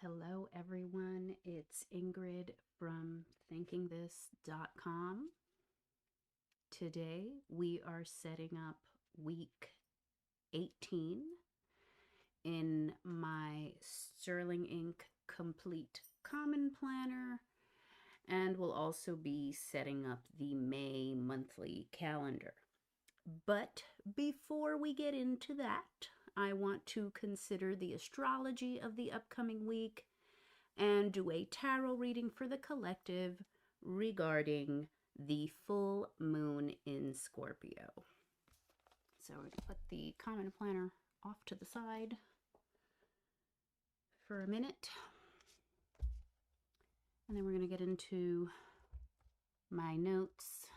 Hello, everyone. It's Ingrid from thinkingthis.com. Today, we are setting up week 18 in my Sterling Ink Complete Common Planner, and we'll also be setting up the May monthly calendar. But before we get into that, I want to consider the astrology of the upcoming week and do a tarot reading for the collective regarding the full moon in Scorpio. So we're going to put the common planner off to the side for a minute. And then we're going to get into my notes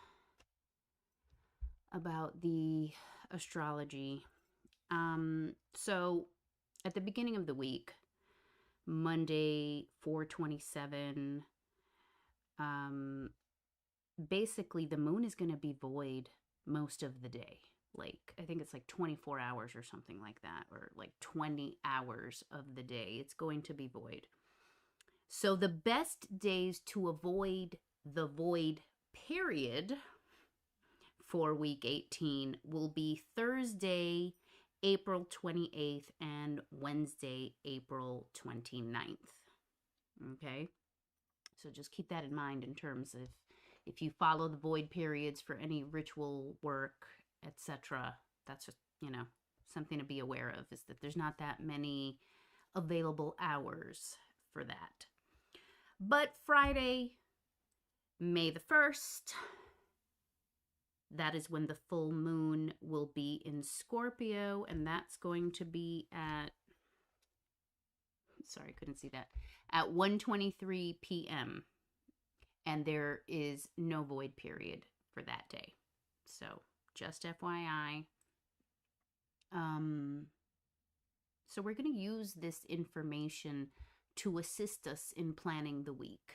about the astrology. So at the beginning of the week, Monday, 4/27, basically the moon is going to be void most of the day. Like, I think it's like 24 hours or something like that, or like 20 hours of the day. It's going to be void. So the best days to avoid the void period for week 18 will be Thursday, April 28th and Wednesday, April 29th. Okay? So just keep that in mind in terms of if you follow the void periods for any ritual work, etc. That's just, something to be aware of, is that there's not that many available hours for that. But Friday, May the 1st, that is when the full moon will be in Scorpio, and that's going to be at, sorry, couldn't see that, at 1:23 p.m. And there is no void period for that day. So just FYI. So we're going to use this information to assist us in planning the week.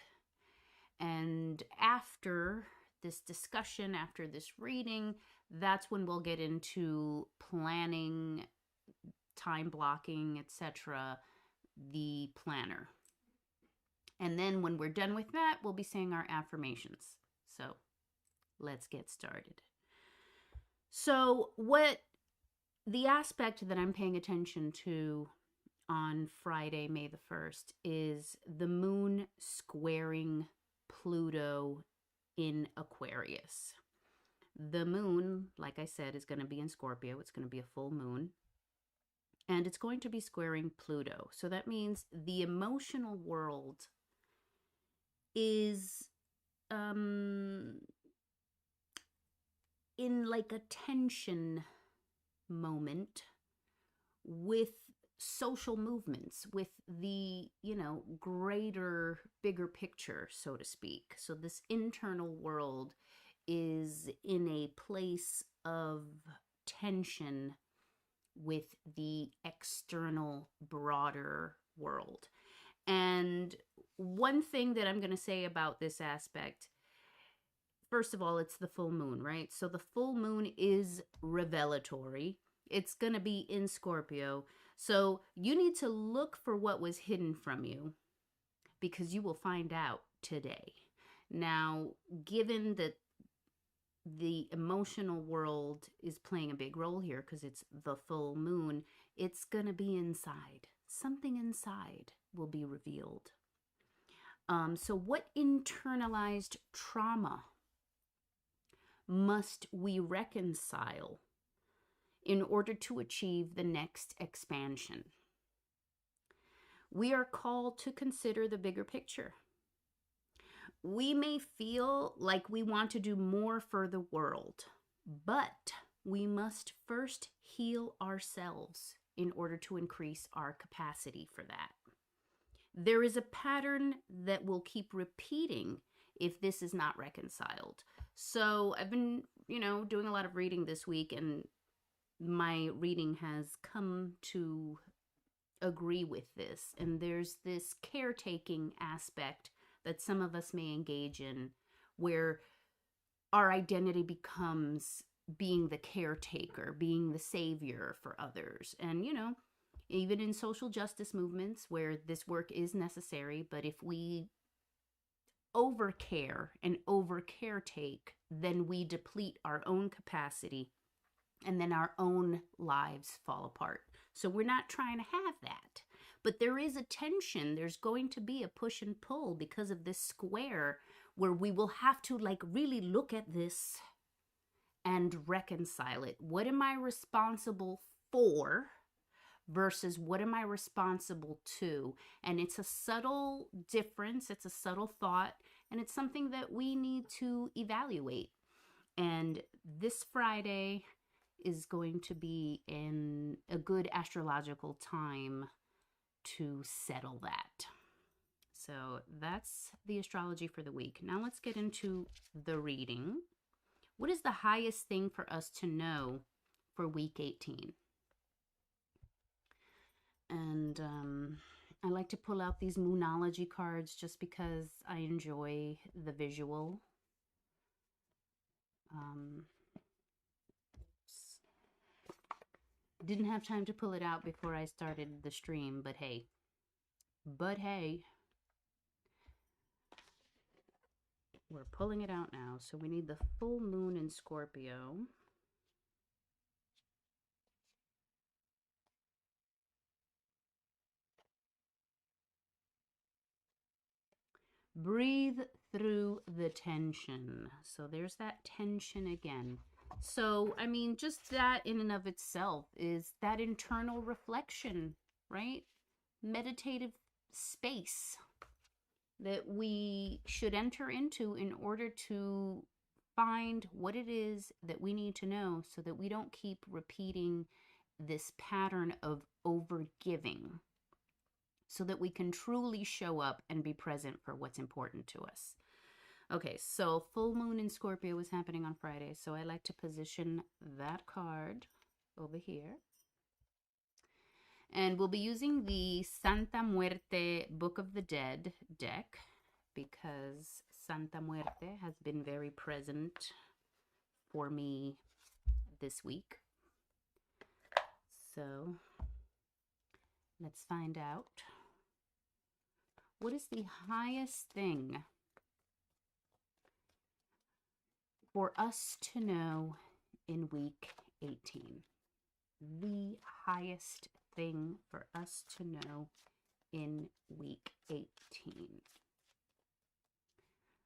And after this discussion, after this reading, that's when we'll get into planning, time blocking, etc., the planner. And then when we're done with that, we'll be saying our affirmations. So let's get started. So what the aspect that I'm paying attention to on Friday, May the 1st, is the moon squaring Pluto in Aquarius. The moon, like I said, is going to be in Scorpio. It's going to be a full moon. And it's going to be squaring Pluto. So that means the emotional world is in like a tension moment with social movements, with the, greater, bigger picture, so to speak. So this internal world is in a place of tension with the external, broader world. And one thing that I'm going to say about this aspect, first of all, it's the full moon, right? So the full moon is revelatory. It's going to be in Scorpio. So you need to look for what was hidden from you, because you will find out today. Now, given that the emotional world is playing a big role here because it's the full moon, it's going to be inside. Something inside will be revealed. So what internalized trauma must we reconcile in order to achieve the next expansion? We are called to consider the bigger picture. We may feel like we want to do more for the world, but we must first heal ourselves in order to increase our capacity for that. There is a pattern that will keep repeating if this is not reconciled. So I've been, doing a lot of reading this week, and my reading has come to agree with this. And there's this caretaking aspect that some of us may engage in, where our identity becomes being the caretaker, being the savior for others. And, even in social justice movements where this work is necessary. But if we overcare and over caretake, then we deplete our own capacity, and then our own lives fall apart. So we're not trying to have that. But there is a tension. There's going to be a push and pull because of this square, where we will have to like really look at this and reconcile it. What am I responsible for versus what am I responsible to? And it's a subtle difference. It's a subtle thought, and it's something that we need to evaluate. And this Friday is going to be in a good astrological time to settle that. So that's the astrology for the week. Now let's get into the reading. What is the highest thing for us to know for week 18? And I like to pull out these Moonology cards just because I enjoy the visual. Didn't have time to pull it out before I started the stream, but hey. We're pulling it out now. So we need the full moon in Scorpio. Breathe through the tension. So there's that tension again. So, I mean, just that in and of itself is that internal reflection, right? Meditative space that we should enter into in order to find what it is that we need to know, so that we don't keep repeating this pattern of overgiving, so that we can truly show up and be present for what's important to us. Okay, so full moon in Scorpio is happening on Friday, so I like to position that card over here. And we'll be using the Santa Muerte Book of the Dead deck, because Santa Muerte has been very present for me this week. So let's find out. What is the highest thing for us to know in week 18? The highest thing for us to know in week 18.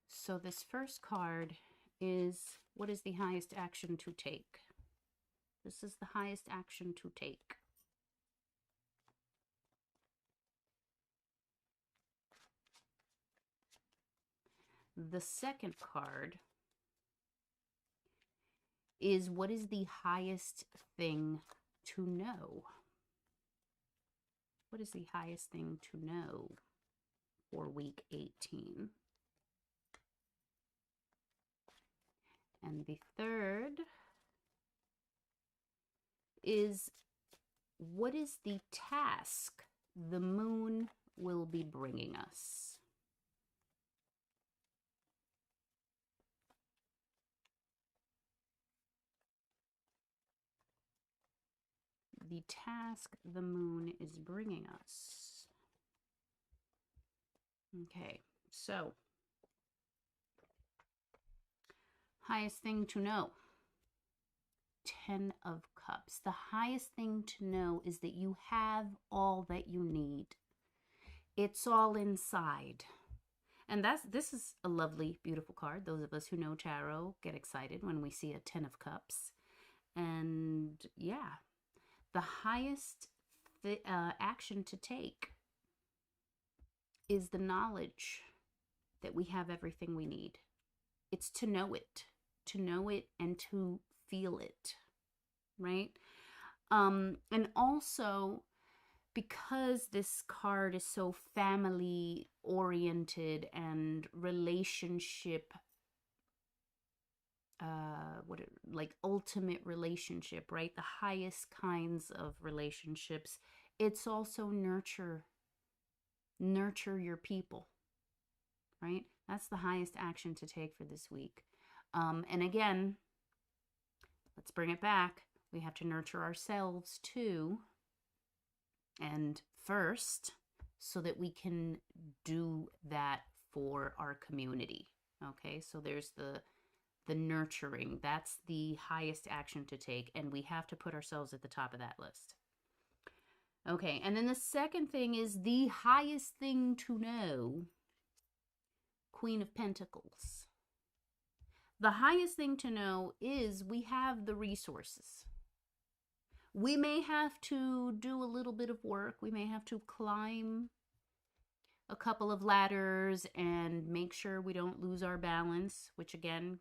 So this first card is, what is the highest action to take? This is the highest action to take. The second card is, what is the highest thing to know? What is the highest thing to know for week 18? And the third is, what is the task the moon will be bringing us? The task the moon is bringing us. Okay, so highest thing to know, 10 of Cups. The highest thing to know is that you have all that you need. It's all inside. And this is a lovely, beautiful card. Those of us who know tarot get excited when we see a 10 of Cups. And yeah, the highest action to take is the knowledge that we have everything we need. It's to know it and to feel it, right? And also, because this card is so family oriented and relationship, like ultimate relationship, right? The highest kinds of relationships. It's also nurture your people, right? That's the highest action to take for this week. And again, let's bring it back. We have to nurture ourselves too. And first, so that we can do that for our community. Okay, so there's the nurturing. That's the highest action to take, and we have to put ourselves at the top of that list. Okay, and then the second thing is the highest thing to know. Queen of Pentacles. The highest thing to know is we have the resources. We may have to do a little bit of work. We may have to climb a couple of ladders and make sure we don't lose our balance, which again,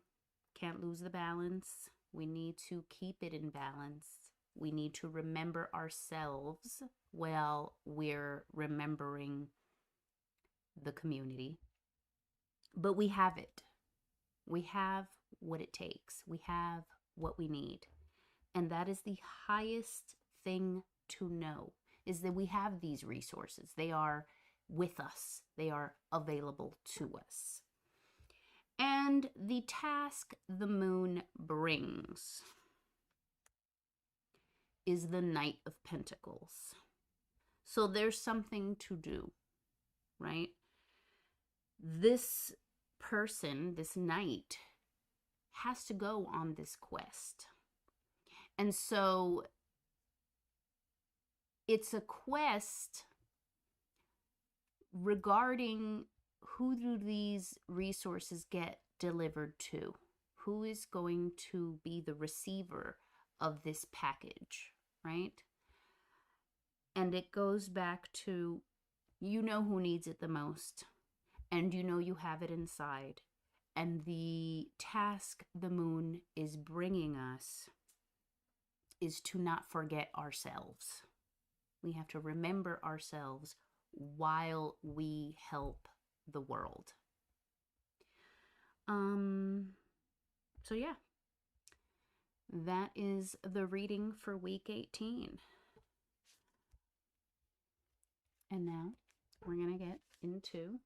can't lose the balance. We need to keep it in balance. We need to remember ourselves while we're remembering the community. But we have it. We have what it takes. We have what we need. And that is the highest thing to know, is that we have these resources. They are with us. They are available to us. And the task the moon brings is the Knight of Pentacles. So there's something to do, right? This person, this knight, has to go on this quest. And so it's a quest regarding who do these resources get delivered to? Who is going to be the receiver of this package, right? And it goes back to, you know who needs it the most, and you know you have it inside. And the task the moon is bringing us is to not forget ourselves. We have to remember ourselves while we help the world. So yeah, that is the reading for week 18. And now we're going to get into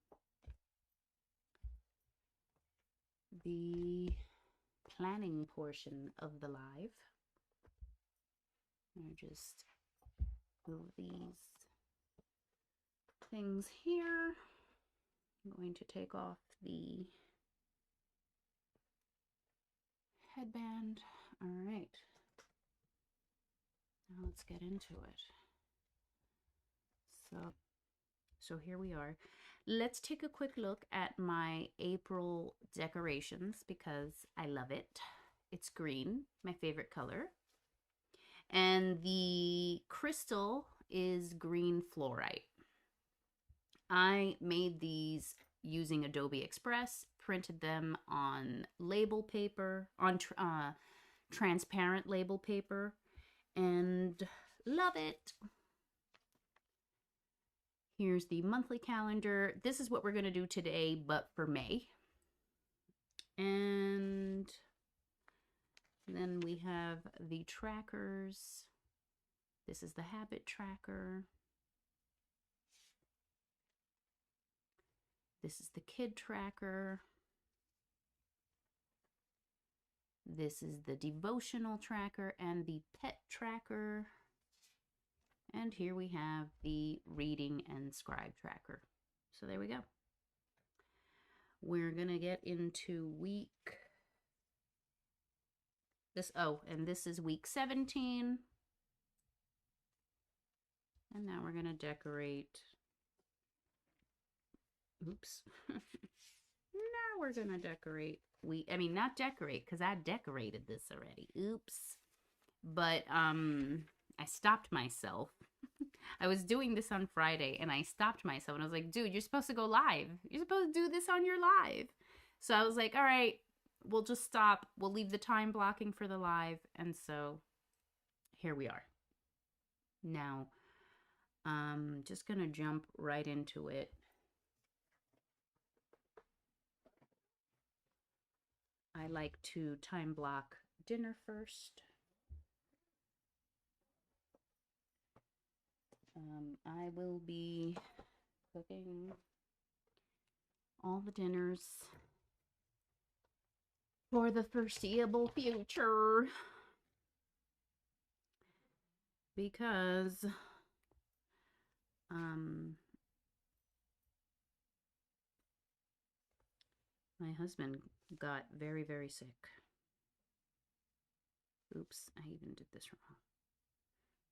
the planning portion of the live. I'll just move these things here. I'm going to take off the headband. All right. Now let's get into it. So here we are. Let's take a quick look at my April decorations because I love it. It's green, my favorite color. And the crystal is green fluorite. I made these using Adobe Express, printed them on label paper, on transparent label paper, and love it. Here's the monthly calendar. This is what we're going to do today, but for May. And then we have the trackers. This is the habit tracker. This is the kid tracker. This is the devotional tracker and the pet tracker. And here we have the reading and scribe tracker. So there we go. We're going to get into and this is week 17. And now we're going to decorate. Oops. Now we're going to decorate. Not decorate, because I decorated this already. Oops. But, I stopped myself. I was doing this on Friday and I stopped myself and I was like, dude, you're supposed to go live. You're supposed to do this on your live. So I was like, all right, we'll just stop. We'll leave the time blocking for the live. And so here we are. Now, I'm just going to jump right into it. I like to time block dinner first. I will be cooking all the dinners for the foreseeable future because My husband got very, very sick. Oops, I even did this wrong.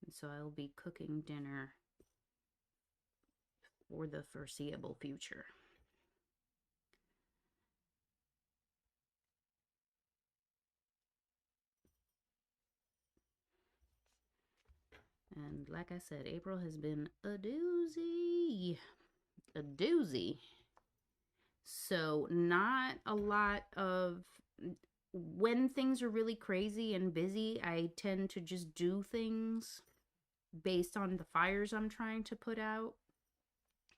And so I'll be cooking dinner for the foreseeable future. And like I said, April has been a doozy. A doozy. So not a lot of, when things are really crazy and busy, I tend to just do things based on the fires I'm trying to put out.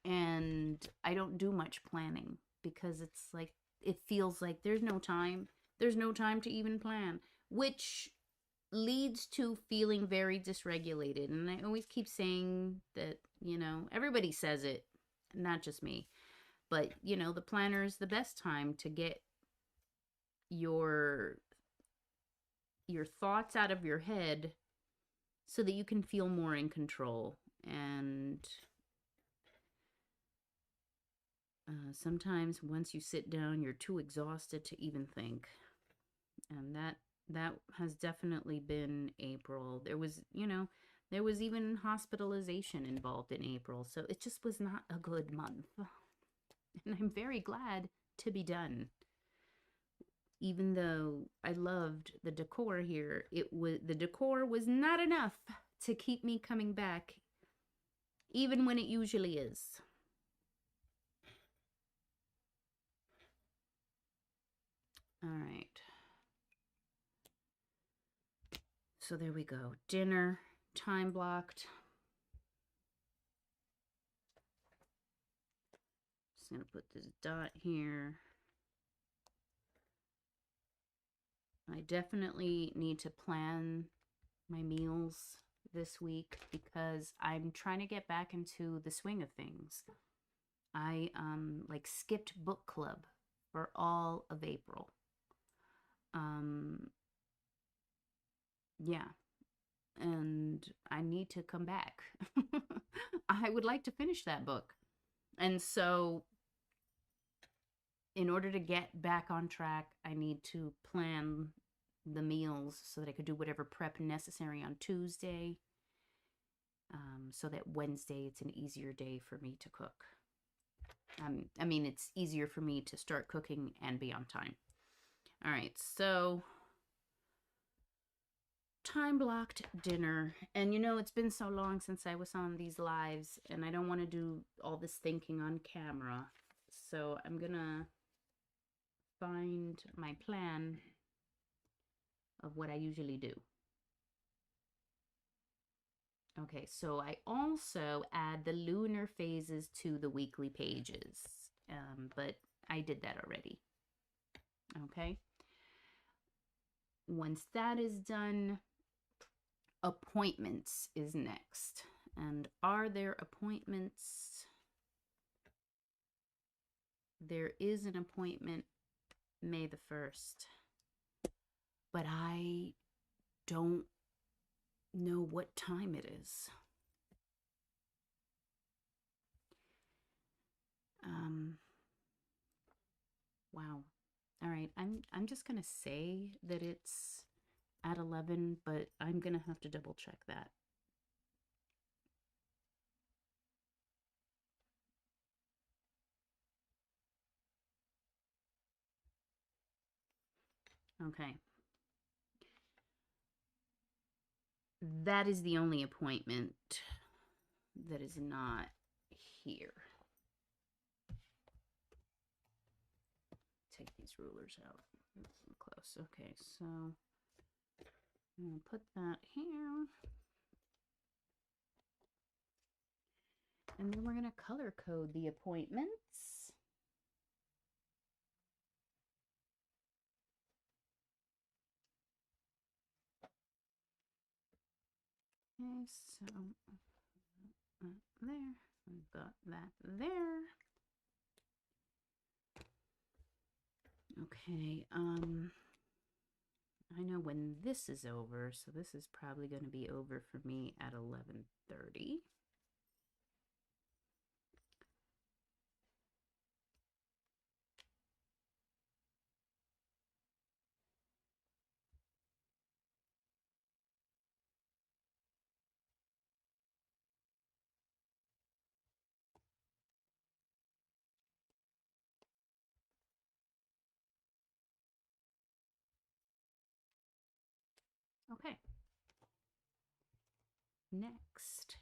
And I don't do much planning because it's like, it feels like there's no time. There's no time to even plan, which leads to feeling very dysregulated. And I always keep saying that, you know, everybody says it, not just me, but, you know, the planner is the best time to get your thoughts out of your head so that you can feel more in control. And sometimes once you sit down, you're too exhausted to even think. And that has definitely been April. There was, you know, there was even hospitalization involved in April. So it just was not a good month. And I'm very glad to be done. Even though I loved the decor here, the decor was not enough to keep me coming back, even when it usually is. All right. So there we go. Dinner, time blocked. Just gonna put this dot here. I definitely need to plan my meals this week because I'm trying to get back into the swing of things. I like skipped book club for all of April. Yeah, and I need to come back. I would like to finish that book. And so in order to get back on track, I need to plan the meals so that I could do whatever prep necessary on Tuesday, so that Wednesday it's an easier day for me to cook. I mean, it's easier for me to start cooking and be on time. All right, so time blocked dinner. And you know, it's been so long since I was on these lives, and I don't want to do all this thinking on camera. So I'm gonna find my plan of what I usually do. Okay, so I also add the lunar phases to the weekly pages, but I did that already. Okay. Once that is done, appointments is next. And are there appointments? There is an appointment May the 1st, but I don't know what time it is. Wow. All right, I'm just gonna say that it's at 11, but I'm gonna have to double check that. Okay. That is the only appointment that is not here. Take these rulers out. Close. Okay, so I'm going to put that here. And then we're going to color code the appointments. Okay, so there. We've got that there. Okay, I know when this is over, so this is probably going to be over for me at 11:30. Okay. Next.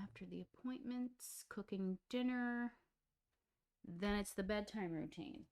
After the appointments, cooking dinner, then it's the bedtime routine.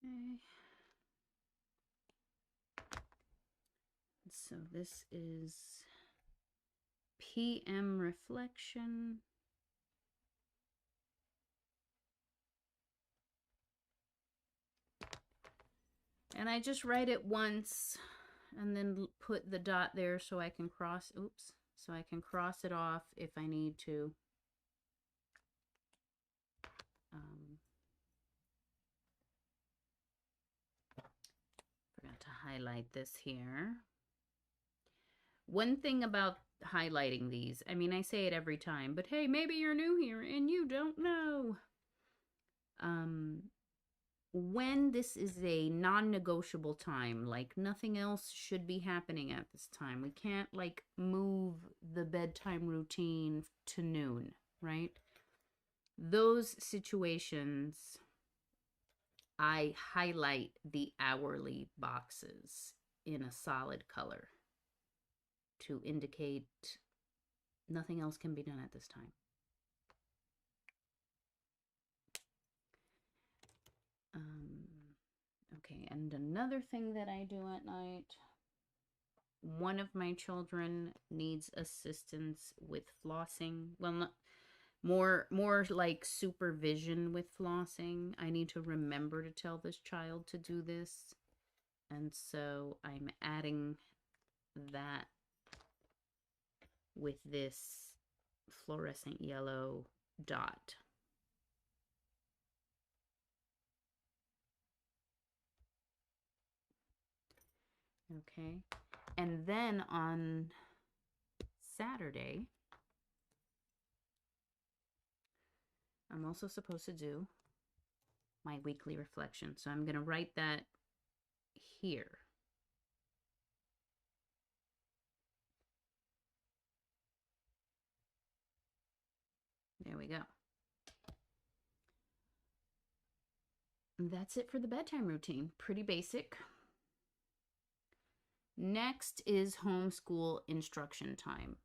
Okay. So this is PM reflection. And I just write it once and then put the dot there so I can cross, so I can cross it off if I need to. Forgot to highlight this here. One thing about highlighting these, I mean, I say it every time, but hey, maybe you're new here and you don't know. When this is a non-negotiable time, like nothing else should be happening at this time. We can't like move the bedtime routine to noon, right? Those situations, I highlight the hourly boxes in a solid color to indicate nothing else can be done at this time. Okay, and another thing that I do at night, one of my children needs assistance with flossing. Well, not more like supervision with flossing. I need to remember to tell this child to do this. And so I'm adding that with this fluorescent yellow dot. Okay. And then on Saturday, I'm also supposed to do my weekly reflection. So I'm going to write that here. There we go. And that's it for the bedtime routine. Pretty basic. Next is homeschool instruction time.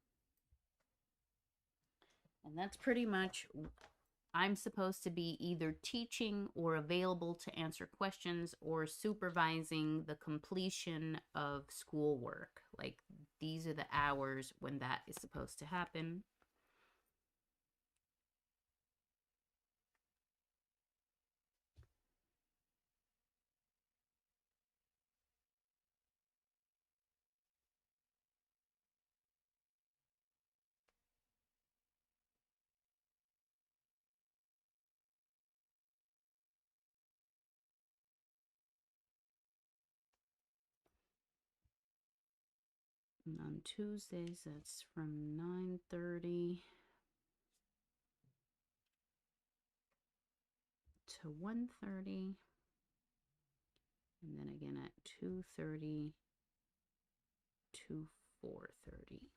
And that's pretty much, I'm supposed to be either teaching or available to answer questions or supervising the completion of schoolwork. Like these are the hours when that is supposed to happen. And on Tuesdays, that's from 9:30 to 1:30. And then again at 2:30 to 4:30.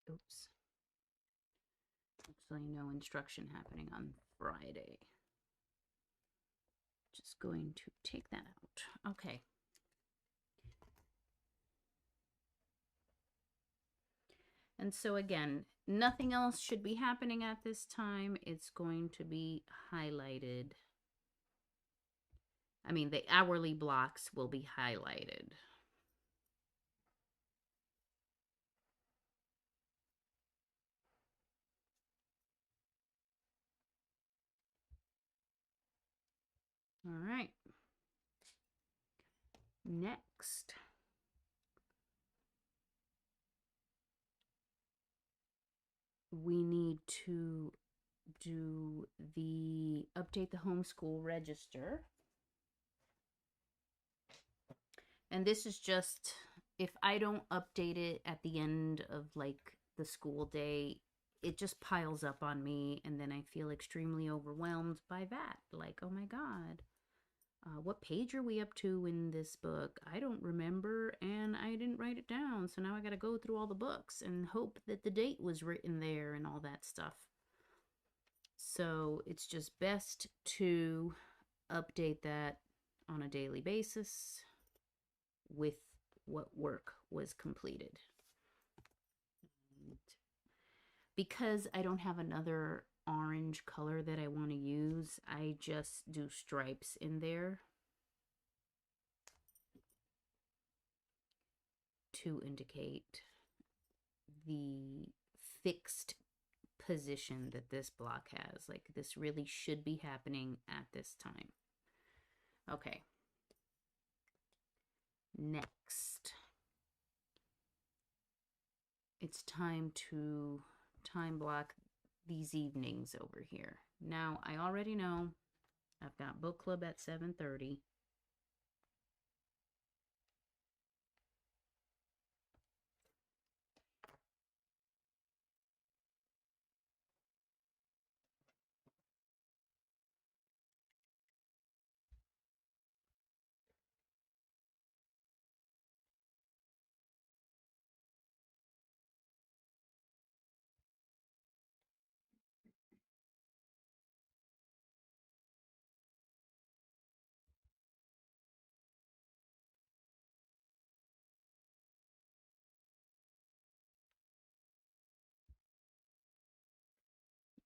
Oops. Actually, no instruction happening on Friday. Just going to take that out. Okay. And so again, nothing else should be happening at this time. It's going to be highlighted. I mean, the hourly blocks will be highlighted. All right. Next. We need to update the homeschool register. And this is just, if I don't update it at the end of like the school day, it just piles up on me. And then I feel extremely overwhelmed by that. Like, oh my God, what page are we up to in this book? I don't remember, and I didn't write it down. So now I got to go through all the books and hope that the date was written there and all that stuff. So it's just best to update that on a daily basis with what work was completed. And because I don't have another orange color that I want to use, I just do stripes in there to indicate the fixed position that this block has. Like, this really should be happening at this time. Okay. Next, it's time to time block these evenings over here. Now, I already know I've got book club at 7:30.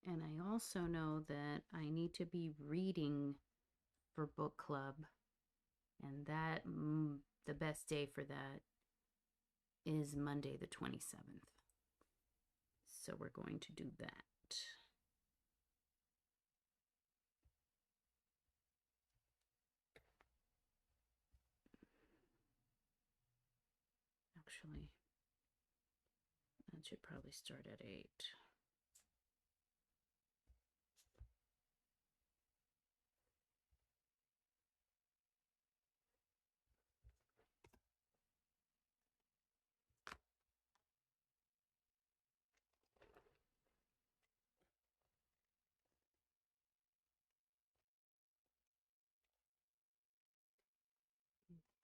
And I also know that I need to be reading for book club, and that the best day for that is Monday the 27th. So we're going to do that. Actually, that should probably start at 8.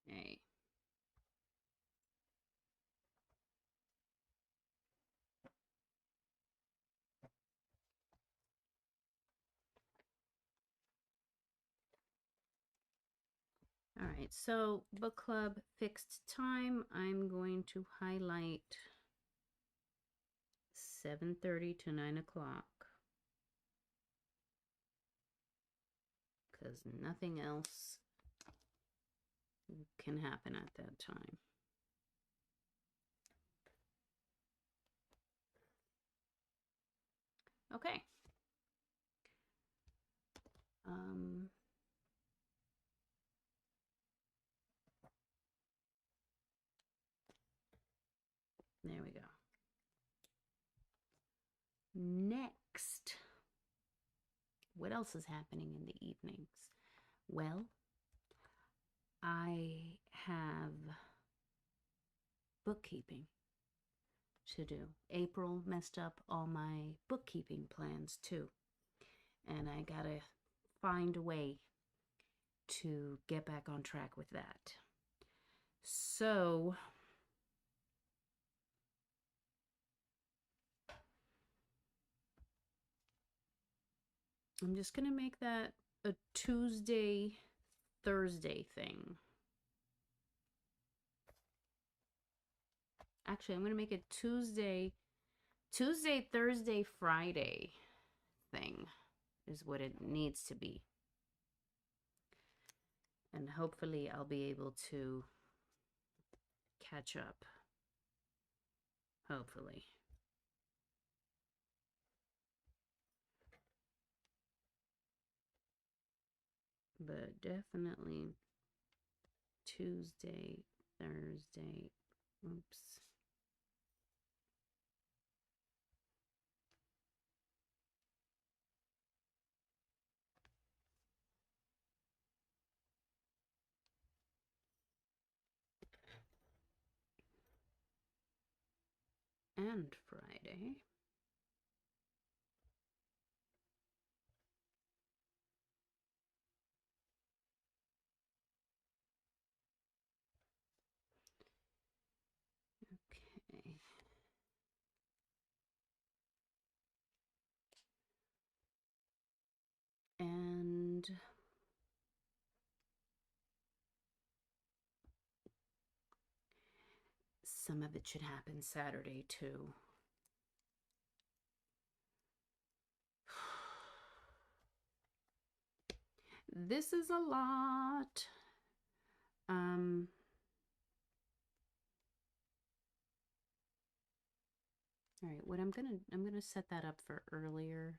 Okay. All right, so book club fixed time. I'm going to highlight 7:30 to 9 o'clock because nothing else can happen at that time. Okay. There we go. Next, what else is happening in the evenings? Well, I have bookkeeping to do. April messed up all my bookkeeping plans too, and I gotta find a way to get back on track with that. So I'm just gonna make that a Tuesday, Thursday thing. Actually, I'm gonna make it Tuesday, Thursday, Friday thing is what it needs to be. And hopefully I'll be able to catch up. Hopefully. But definitely Tuesday, Thursday. Oops. And Friday. Okay. And some of it should happen Saturday too. This is a lot. All right, what I'm gonna set that up for earlier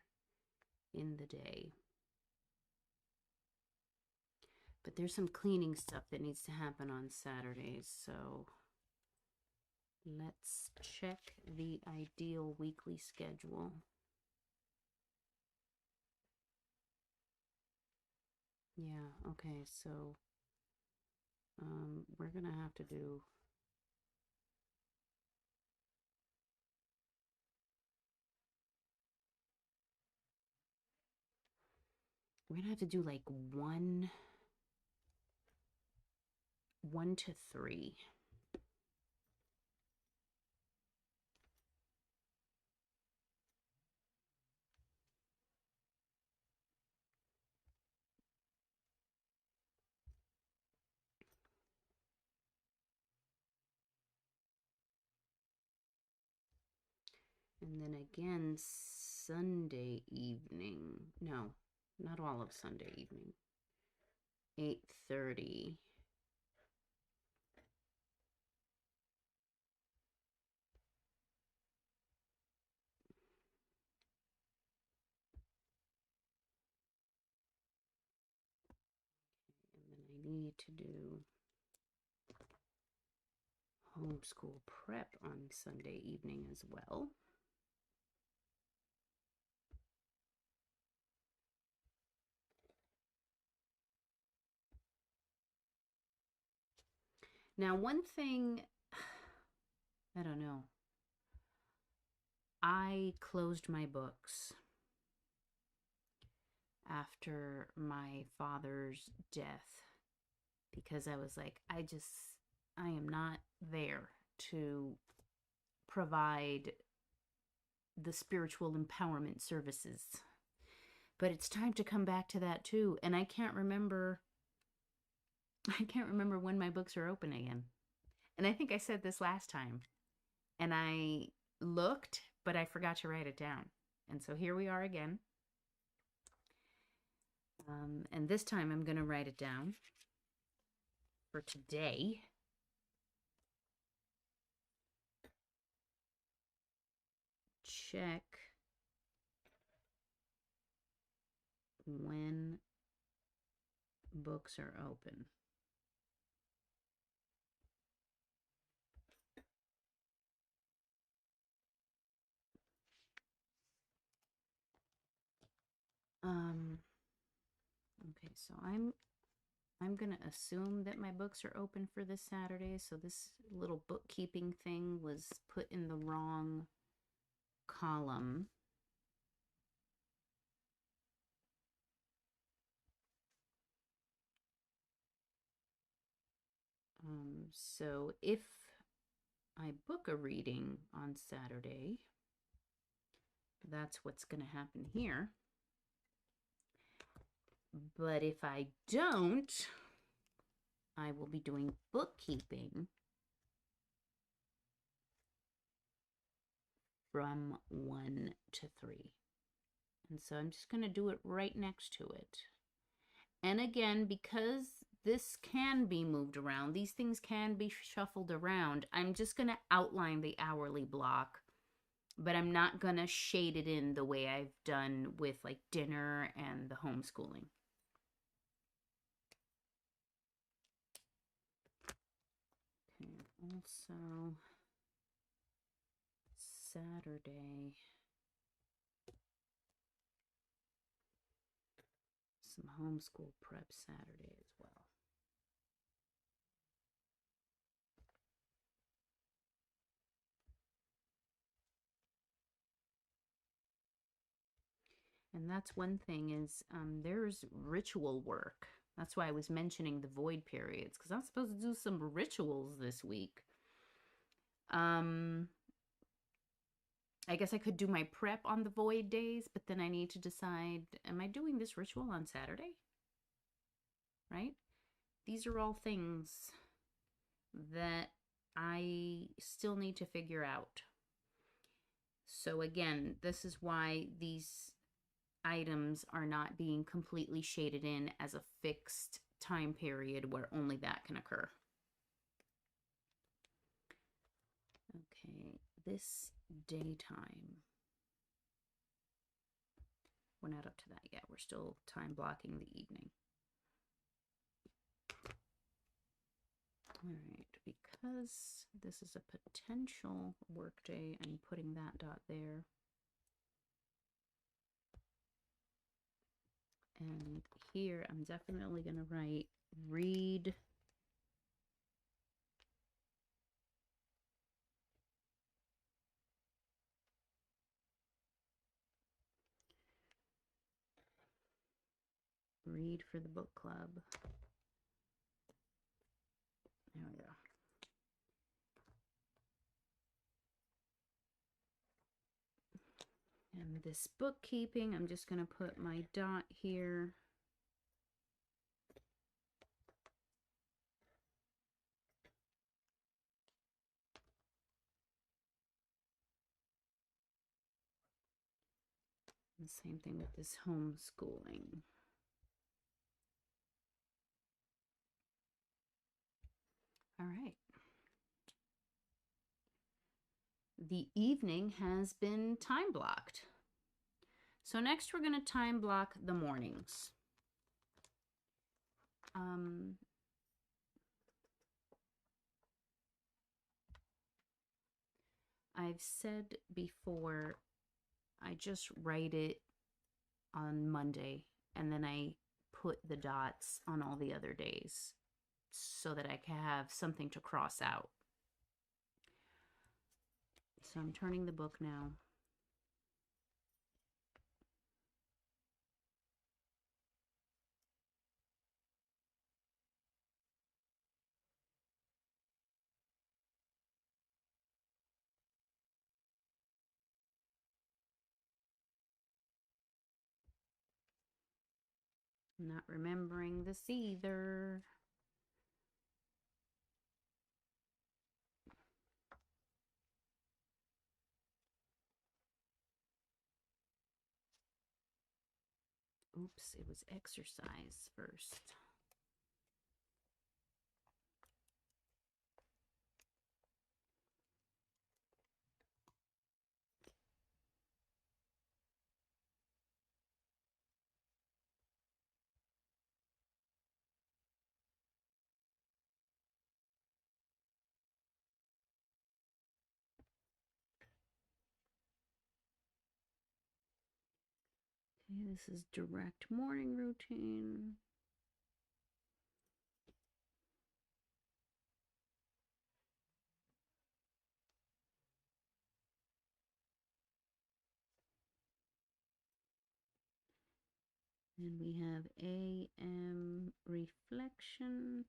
in the day. But there's some cleaning stuff that needs to happen on Saturdays, so let's check the ideal weekly schedule. Yeah, okay, so we're gonna have to do like 1 to 3. And then again Sunday evening. No, not all of Sunday evening. 8:30. And then I need to do homeschool prep on Sunday evening as well. Now, one thing, I don't know. I closed my books after my father's death because I was like, I am not there to provide the spiritual empowerment services. But it's time to come back to that too. And I can't remember when my books are open again. And I think I said this last time. And I looked, but I forgot to write it down. And so here we are again. And this time I'm going to write it down for today. Check when books are open. Okay, so I'm going to assume that my books are open for this Saturday. So this little bookkeeping thing was put in the wrong column. So if I book a reading on Saturday, that's what's going to happen here. But if I don't, I will be doing bookkeeping from 1 to 3. And so I'm just going to do it right next to it. And again, because this can be moved around, these things can be shuffled around, I'm just going to outline the hourly block, but I'm not going to shade it in the way I've done with like dinner and the homeschooling. Okay, also Saturday, some homeschool prep Saturday as well. And that's one thing is there's ritual work. That's why I was mentioning the void periods, because I'm supposed to do some rituals this week. I guess I could do my prep on the void days, but then I need to decide, am I doing this ritual on Saturday? Right? These are all things that I still need to figure out. So again, this is why these items are not being completely shaded in as a fixed time period where only that can occur. Okay, this daytime. We're not up to that yet. We're still time blocking the evening. All right, because this is a potential work day, I'm putting that dot there. And here I'm definitely going to write read for the book club. There we go. And this bookkeeping, I'm just going to put my dot here. The same thing with this homeschooling. All right. The evening has been time blocked. So next we're going to time block the mornings. I've said before, I just write it on Monday and then I put the dots on all the other days so that I can have something to cross out. So I'm turning the book now. I'm not remembering this either. Oops, it was exercise first. Okay, this is direct morning routine. And we have AM reflection.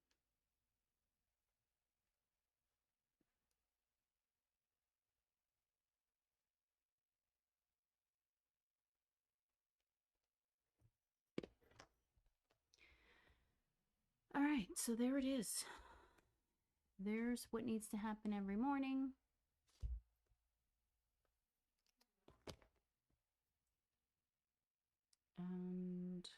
All right, so there it is. There's what needs to happen every morning. And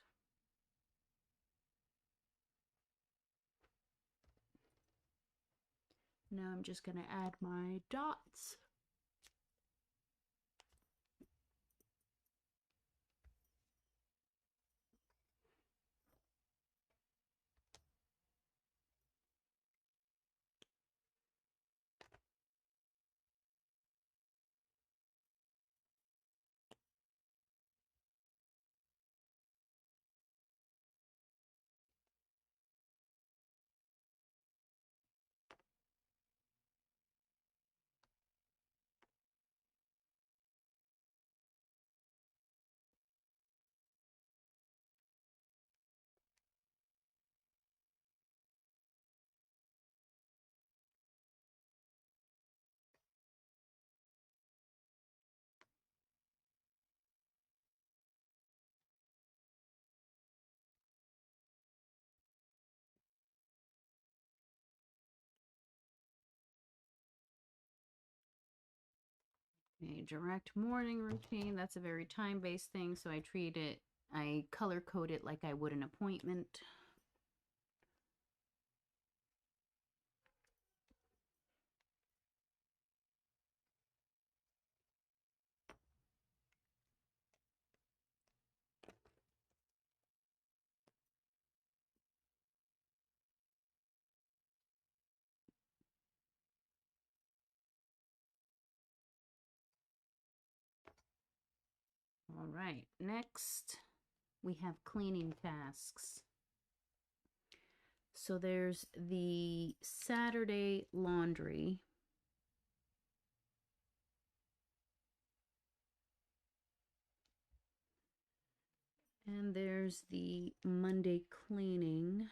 now I'm just going to add my dots. A direct morning routine, that's a very time-based thing, so I color code it like I would an appointment. All right, next we have cleaning tasks. So there's the Saturday laundry. And there's the Monday cleaning.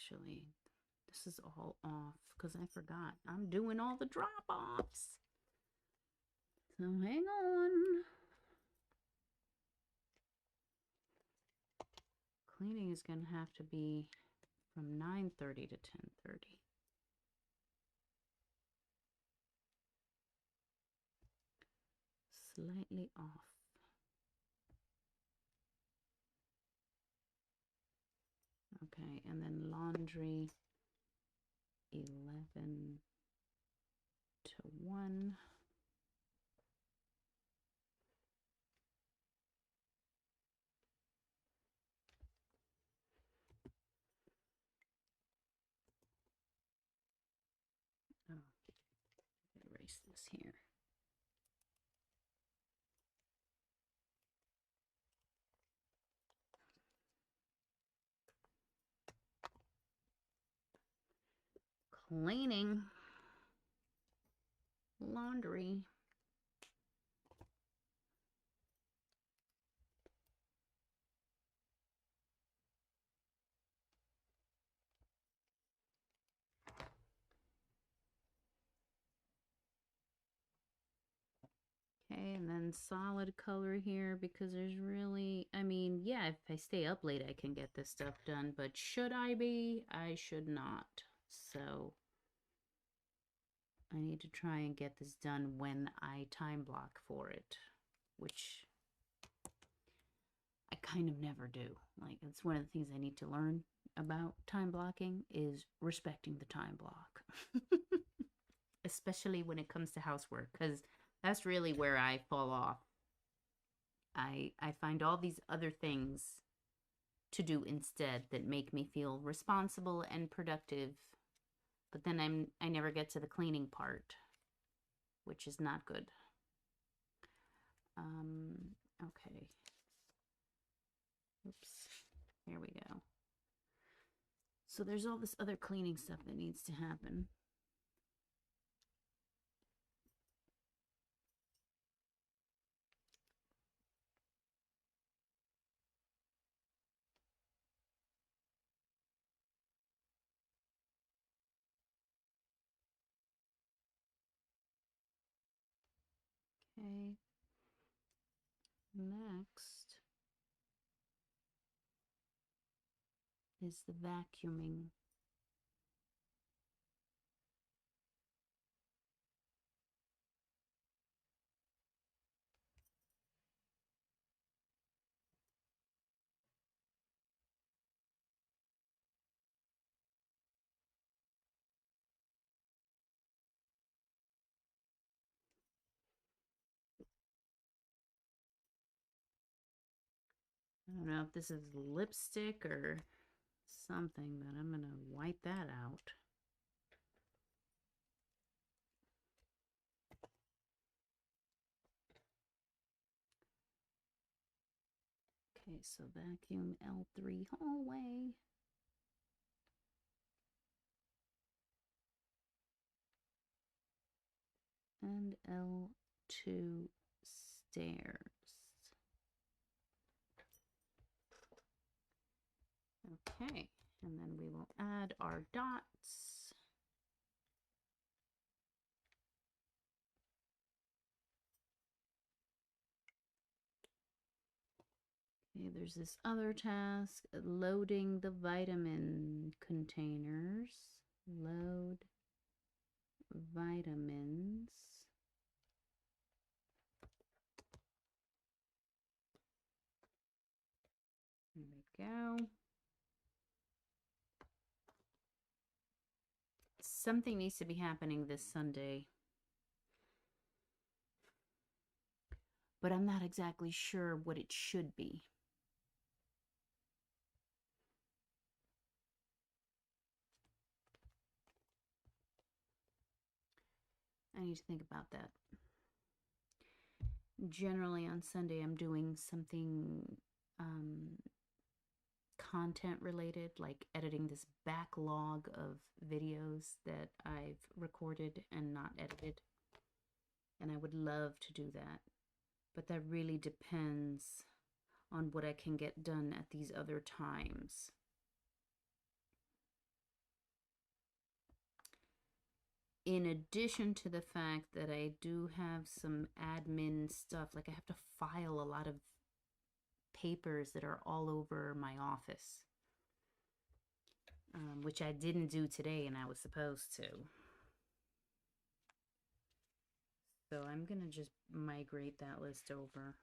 actually. This is all off because I forgot. I'm doing all the drop-offs. So hang on. Cleaning is going to have to be from 9:30 to 10:30. Slightly off. Okay, and then laundry 11 to 1. Oh, erase this here. Cleaning. Laundry. Okay, and then solid color here because there's really, I mean, yeah, if I stay up late, I can get this stuff done, but should I be? I should not. So I need to try and get this done when I time block for it, which I kind of never do. Like, it's one of the things I need to learn about time blocking is respecting the time block. Especially when it comes to housework, because that's really where I fall off. I find all these other things to do instead that make me feel responsible and productive, but then I never get to the cleaning part, which is not good. Okay. Oops. Here we go. So there's all this other cleaning stuff that needs to happen. Okay. Next is the vacuuming. I don't know if this is lipstick or something, but I'm going to wipe that out. Okay, so vacuum L3 hallway. And L2 stairs. Okay, and then we will add our dots. Okay, there's this other task, loading the vitamin containers. Load vitamins. There we go. Something needs to be happening this Sunday, but I'm not exactly sure what it should be. I need to think about that. Generally on Sunday, I'm doing something content related, like editing this backlog of videos that I've recorded and not edited. And I would love to do that. But that really depends on what I can get done at these other times. in addition to the fact that I do have some admin stuff, like I have to file a lot of papers that are all over my office, which I didn't do today and I was supposed to. So I'm going to just migrate that list over.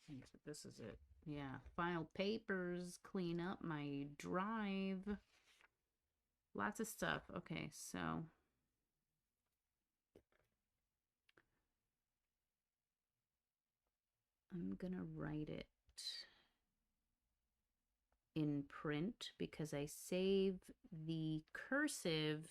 I think this is it. Yeah, file papers, clean up my drive. Lots of stuff. Okay, so I'm gonna write it in print because I save the cursive.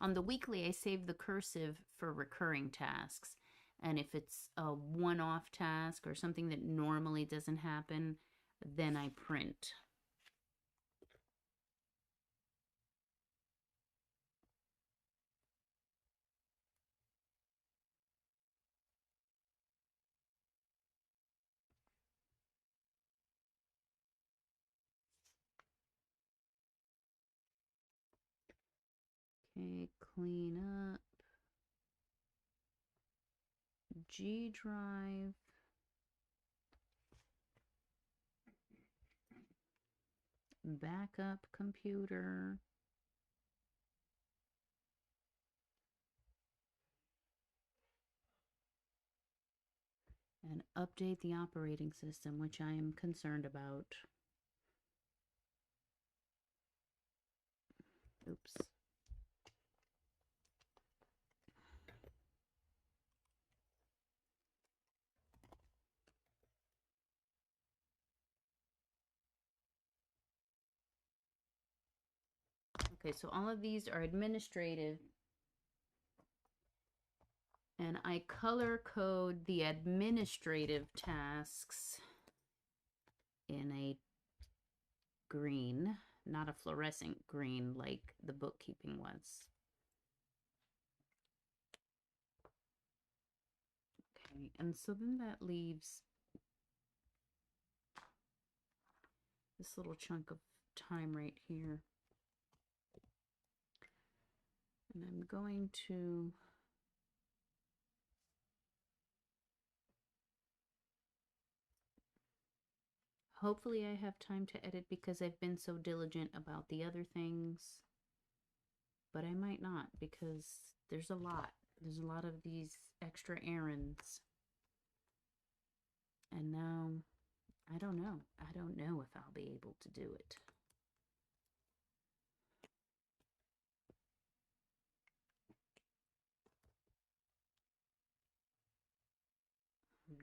On the weekly, I save the cursive for recurring tasks. And if it's a one-off task or something that normally doesn't happen, then I print. Okay, clean up. G drive. Backup computer. And update the operating system, which I am concerned about. Oops. Okay, so all of these are administrative. And I color code the administrative tasks in a green, not a fluorescent green like the bookkeeping was. Okay, and so then that leaves this little chunk of time right here. And I'm going to hopefully I have time to edit because I've been so diligent about the other things. But I might not because there's a lot. There's a lot of these extra errands. And now, I don't know. I don't know if I'll be able to do it.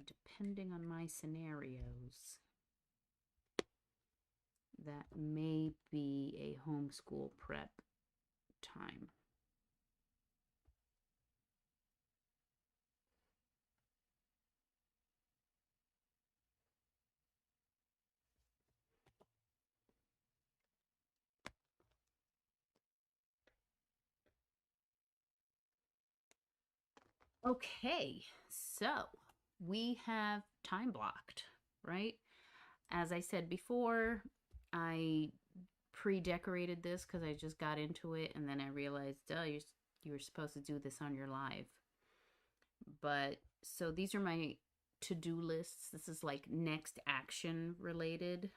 Depending on my scenarios, that may be a homeschool prep time. Okay, so we have time blocked, right? As I said before, I pre-decorated this because I just got into it and then I realized, oh, you were supposed to do this on your live. But so these are my to-do lists. This is like next action related.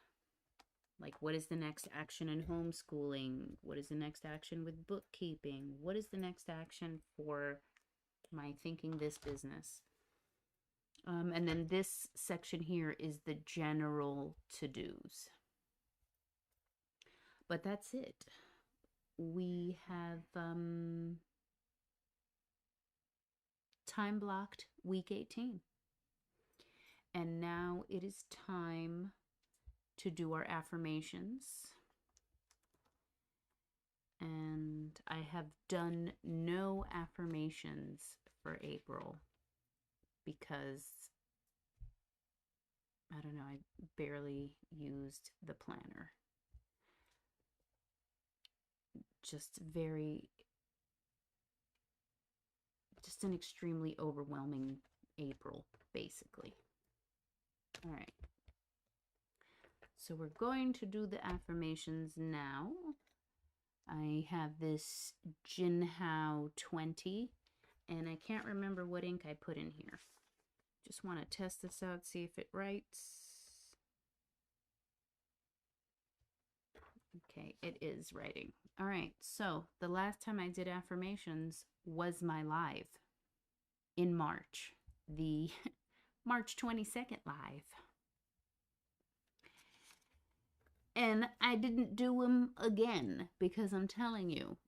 Like, what is the next action in homeschooling? What is the next action with bookkeeping? What is the next action for my thinking this business? And then this section here is the general to-dos. But that's it. We have time blocked week 18. And now it is time to do our affirmations. And I have done no affirmations for April because, I don't know, I barely used the planner. Just an extremely overwhelming April, basically. All right. So we're going to do the affirmations now. I have this Jinhao 20, and I can't remember what ink I put in here. Just want to test this out, see if it writes. Okay, it is writing. All right, so the last time I did affirmations was my live in March, the March 22nd live. And I didn't do them again because I'm telling you,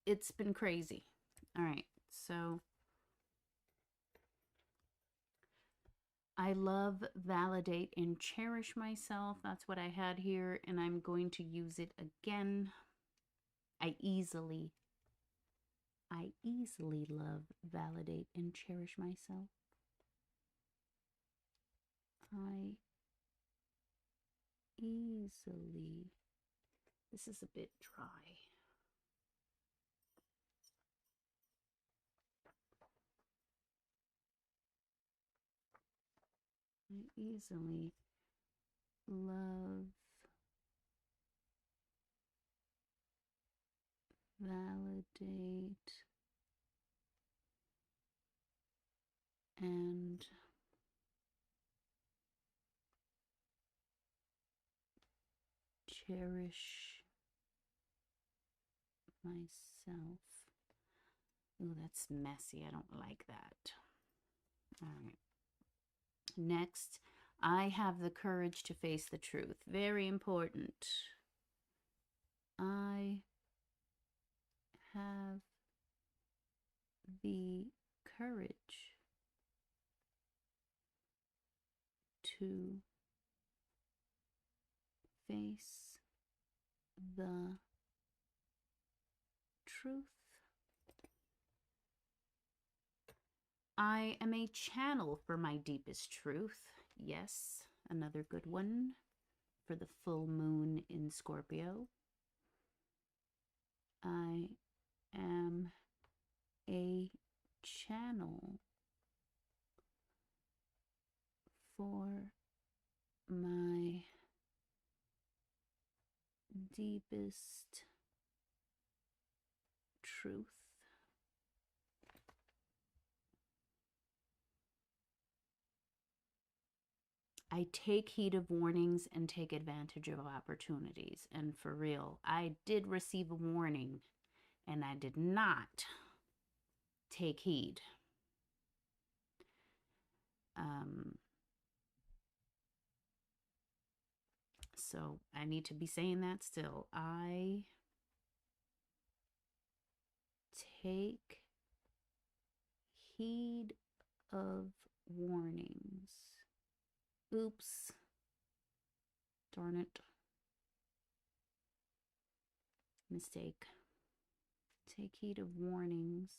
it's been crazy. All right, so I love, validate, and cherish myself. That's what I had here, and I'm going to use it again. I easily love, validate, and cherish myself. I easily, this is a bit dry. I easily love, validate, and cherish myself. Oh, that's messy. I don't like that. All right. Next, I have the courage to face the truth. Very important. I have the courage to face the truth. I am a channel for my deepest truth. Yes, another good one for the full moon in Scorpio. I am a channel for my deepest truth. I take heed of warnings and take advantage of opportunities. And for real, I did receive a warning and I did not take heed. So I need to be saying that still. I take heed of warnings. Oops. Darn it. Mistake. Take heed of warnings.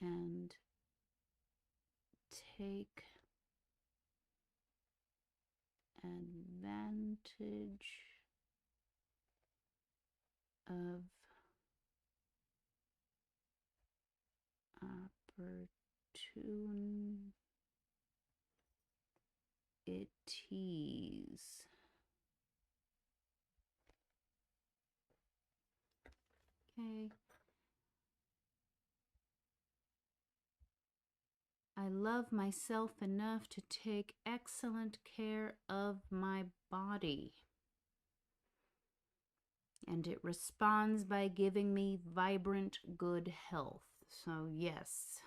And take advantage of opportunities. Okay. I love myself enough to take excellent care of my body. And it responds by giving me vibrant, good health. So, yes.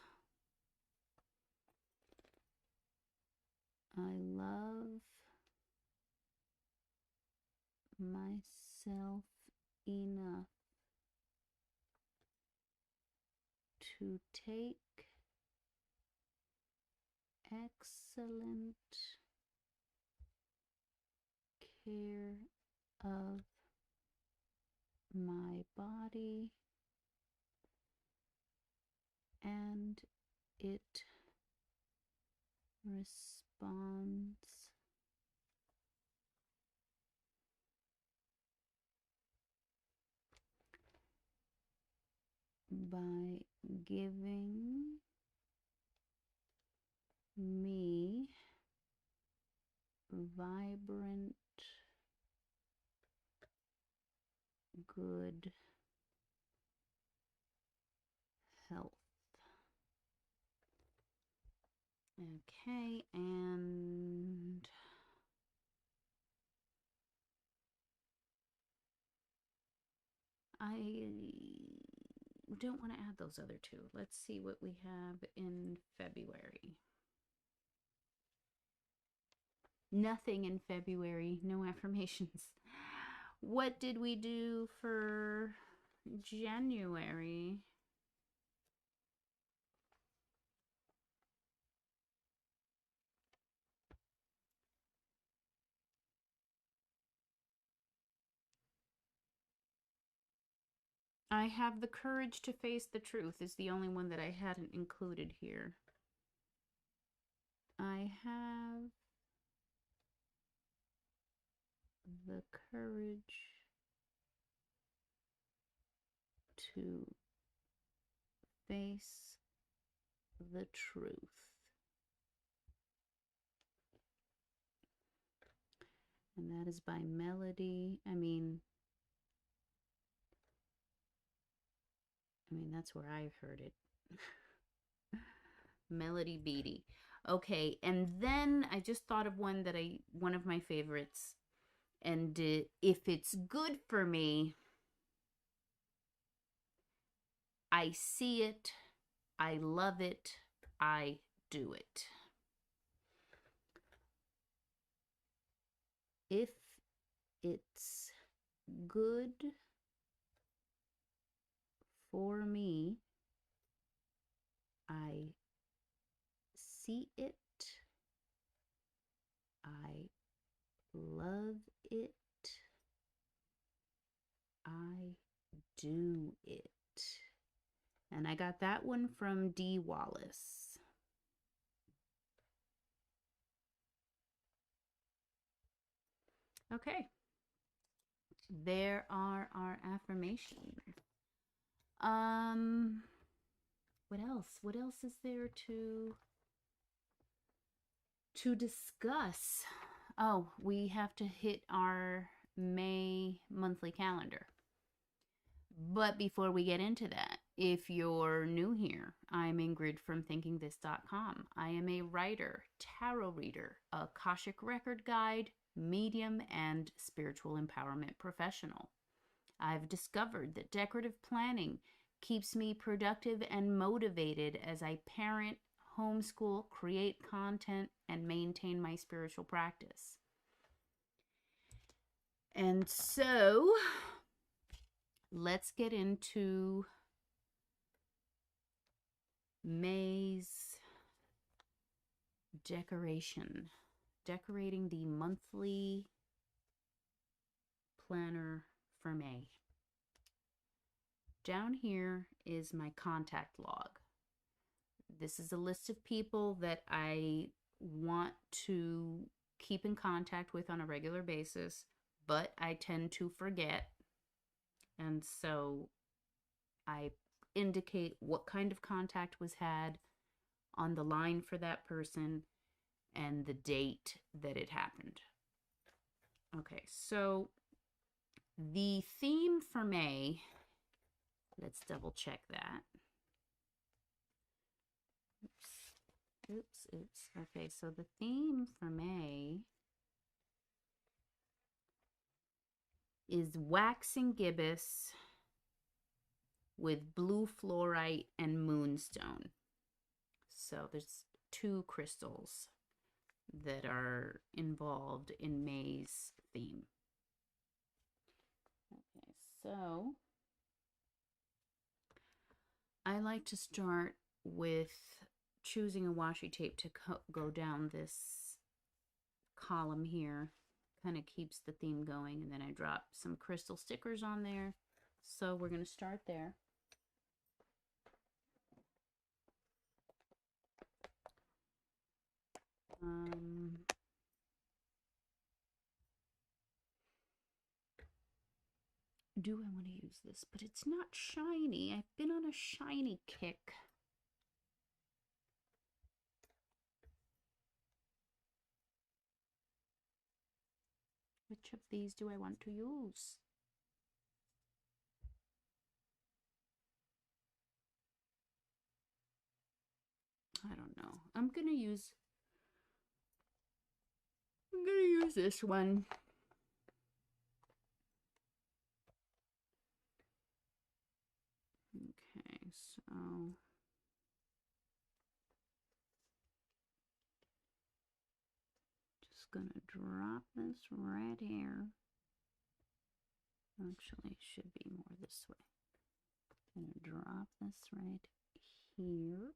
I love myself enough to take excellent care of my body, and it responds by giving me vibrant, good health. Okay, and I don't want to add those other two. Let's see what we have in February. Nothing in February, no affirmations. What did we do for January? I have the courage to face the truth is the only one that I hadn't included here. I have the courage to face the truth. And that is by Melody. I mean, that's where I heard it. Melody Beatty. Okay, and then I just thought of one of my favorites. And if it's good for me, I see it, I love it, I do it. If it's good for me, I see it, I love it, I do it. And I got that one from D. Wallace. Okay. There are our affirmations. What else? What else is there to discuss? Oh, we have to hit our May monthly calendar. But before we get into that, if you're new here, I'm Ingrid from thinkingthis.com. I am a writer, tarot reader, Akashic record guide, medium, and spiritual empowerment professional. I've discovered that decorative planning keeps me productive and motivated as I parent, homeschool, create content, and maintain my spiritual practice. And so let's get into May's decorating the monthly planner for May. Down here is my contact log. This is a list of people that I want to keep in contact with on a regular basis, but I tend to forget. And so I indicate what kind of contact was had on the line for that person and the date that it happened. Okay, so the theme for May, let's double check that. Oops. Okay, so the theme for May is waxing gibbous with blue fluorite and moonstone. So there's two crystals that are involved in May's theme. Okay, so I like to start with choosing a washi tape to go down this column here. Kind of keeps the theme going, and then I drop some crystal stickers on there. So we're going to start there. Do I want to use this? But it's not shiny. I've been on a shiny kick. Which of these do I want to use? I don't know. I'm gonna use this one. Okay, so just gonna drop this right here. Actually, it should be more this way. I'm gonna drop this right here.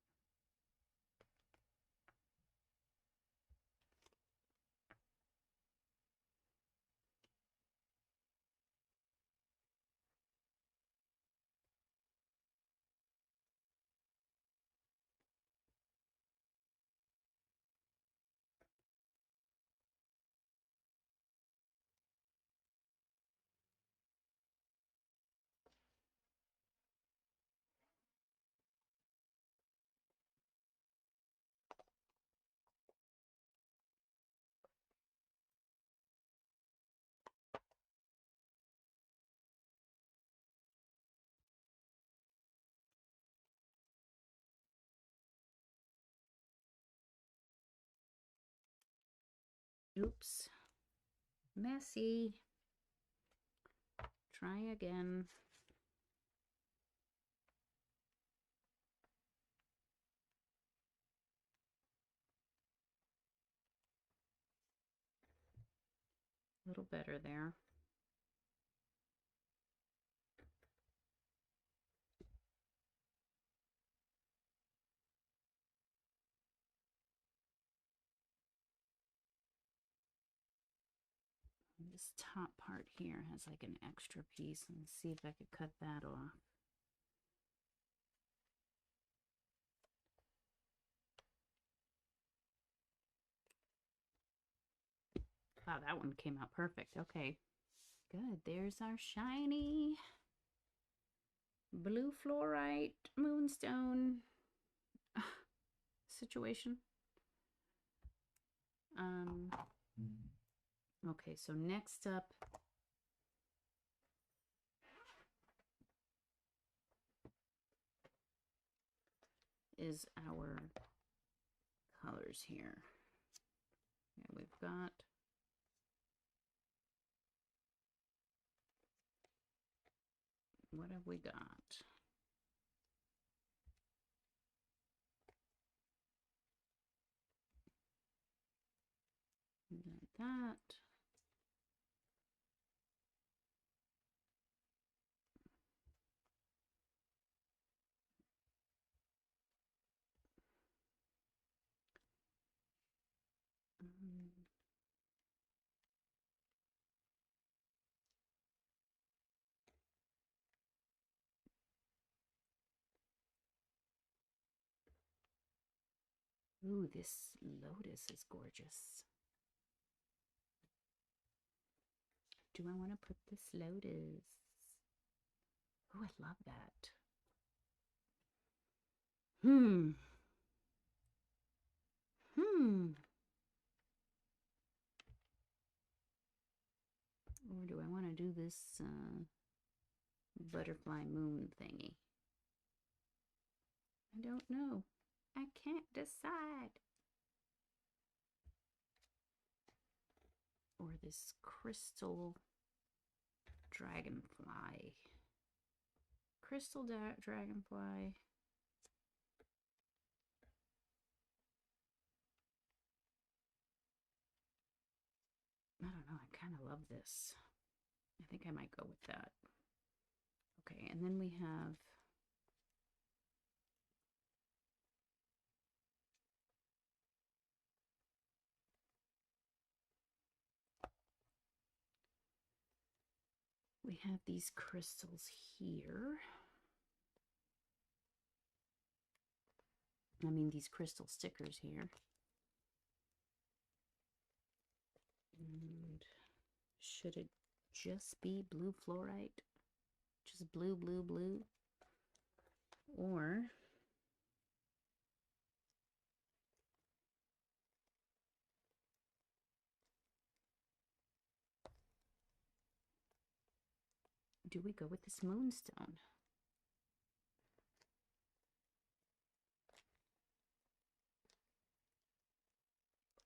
Oops. Messy. Try again. A little better there. This top part here has like an extra piece. Let's see if I could cut that off. Wow, that one came out perfect. Okay, good. There's our shiny blue fluorite moonstone situation. Okay, so next up is our colors here. Okay, we've got what have we got? We got that. Ooh, this lotus is gorgeous. Do I want to put this lotus? Oh, I love that. Or do I want to do this butterfly moon thingy? I don't know. I can't decide. Or this crystal dragonfly. Crystal dragonfly. I don't know. I kind of love this. I think I might go with that. Okay, and then we have these crystals here. I mean, these crystal stickers here. And should it just be blue fluorite? Just blue, blue, blue? Or do we go with this Moonstone?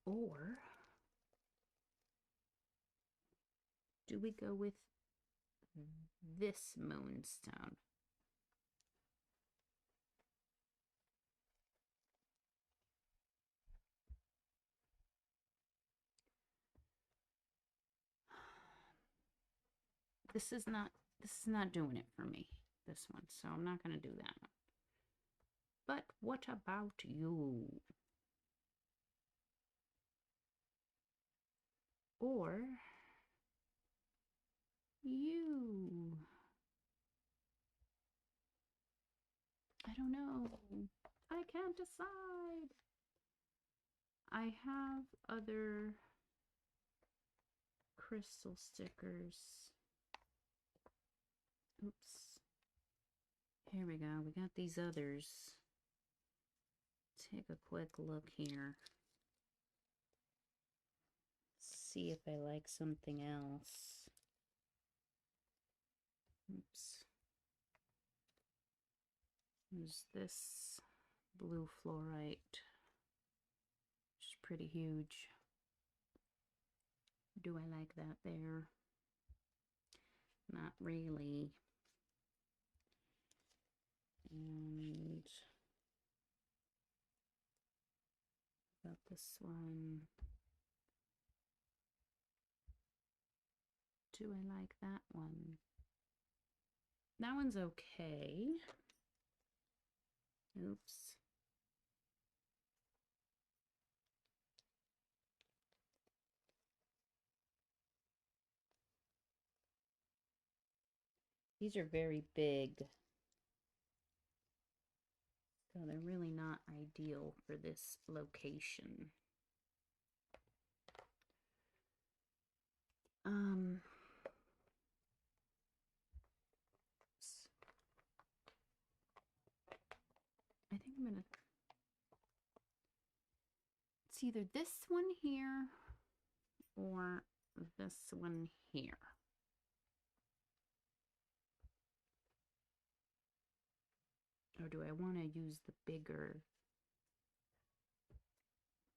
Or do we go with this Moonstone? This is not doing it for me, this one, so I'm not going to do that one. But what about you? Or you? I don't know. I can't decide. I have other crystal stickers. Oops. Here we go. We got these others. Take a quick look here. See if I like something else. Oops. There's this blue fluorite, which is pretty huge. Do I like that there? Not really. And about this one. Do I like that one? That one's okay. Oops. These are very big. So they're really not ideal for this location. I think I'm gonna, it's either this one here or this one here. Or do I want to use the bigger,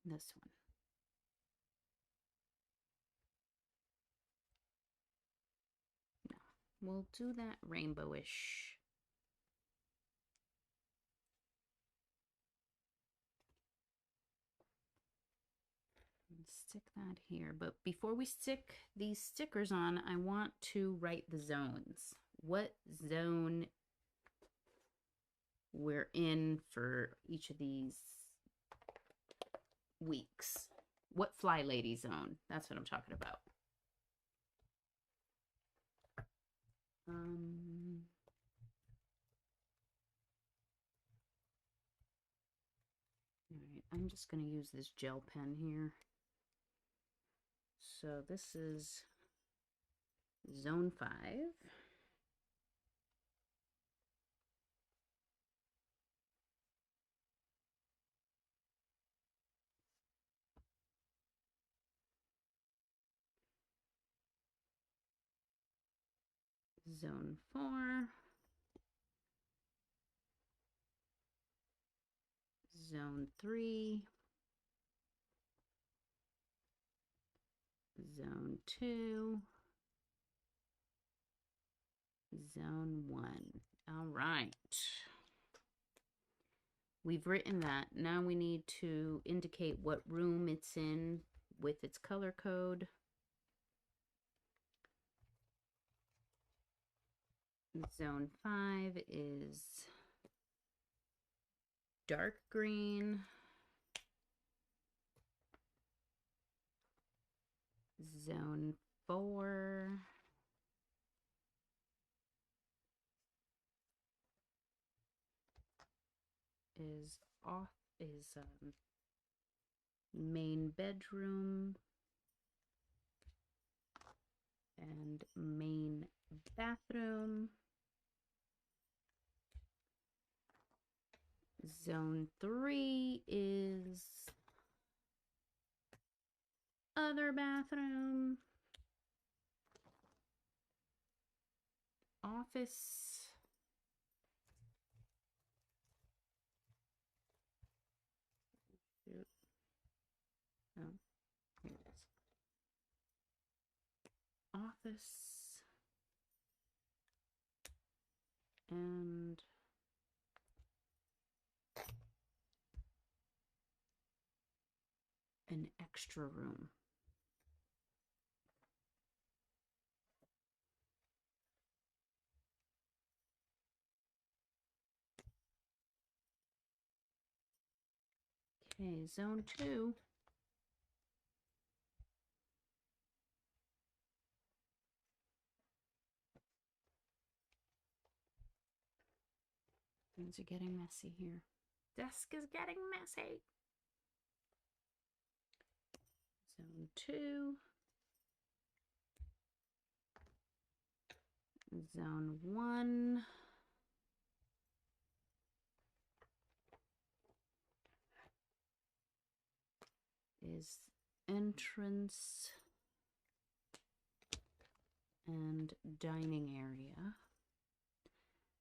this one? No, we'll do that rainbowish. Stick that here. But before we stick these stickers on, I want to write the zones. What zone we're in for each of these weeks. What Fly Lady zone? That's what I'm talking about. All right, I'm just going to use this gel pen here. So this is zone 5. Zone 4. Zone 3. Zone 2. Zone 1. All right. We've written that. Now we need to indicate what room it's in with its color code. Zone 5 is dark green. Zone 4 is main bedroom and main bathroom. Zone 3 is other bathroom. office. Oh, here it is. Office and an extra room. Okay, zone 2. Things are getting messy here. Desk is getting messy. Zone 2. Zone 1. Is entrance and dining area.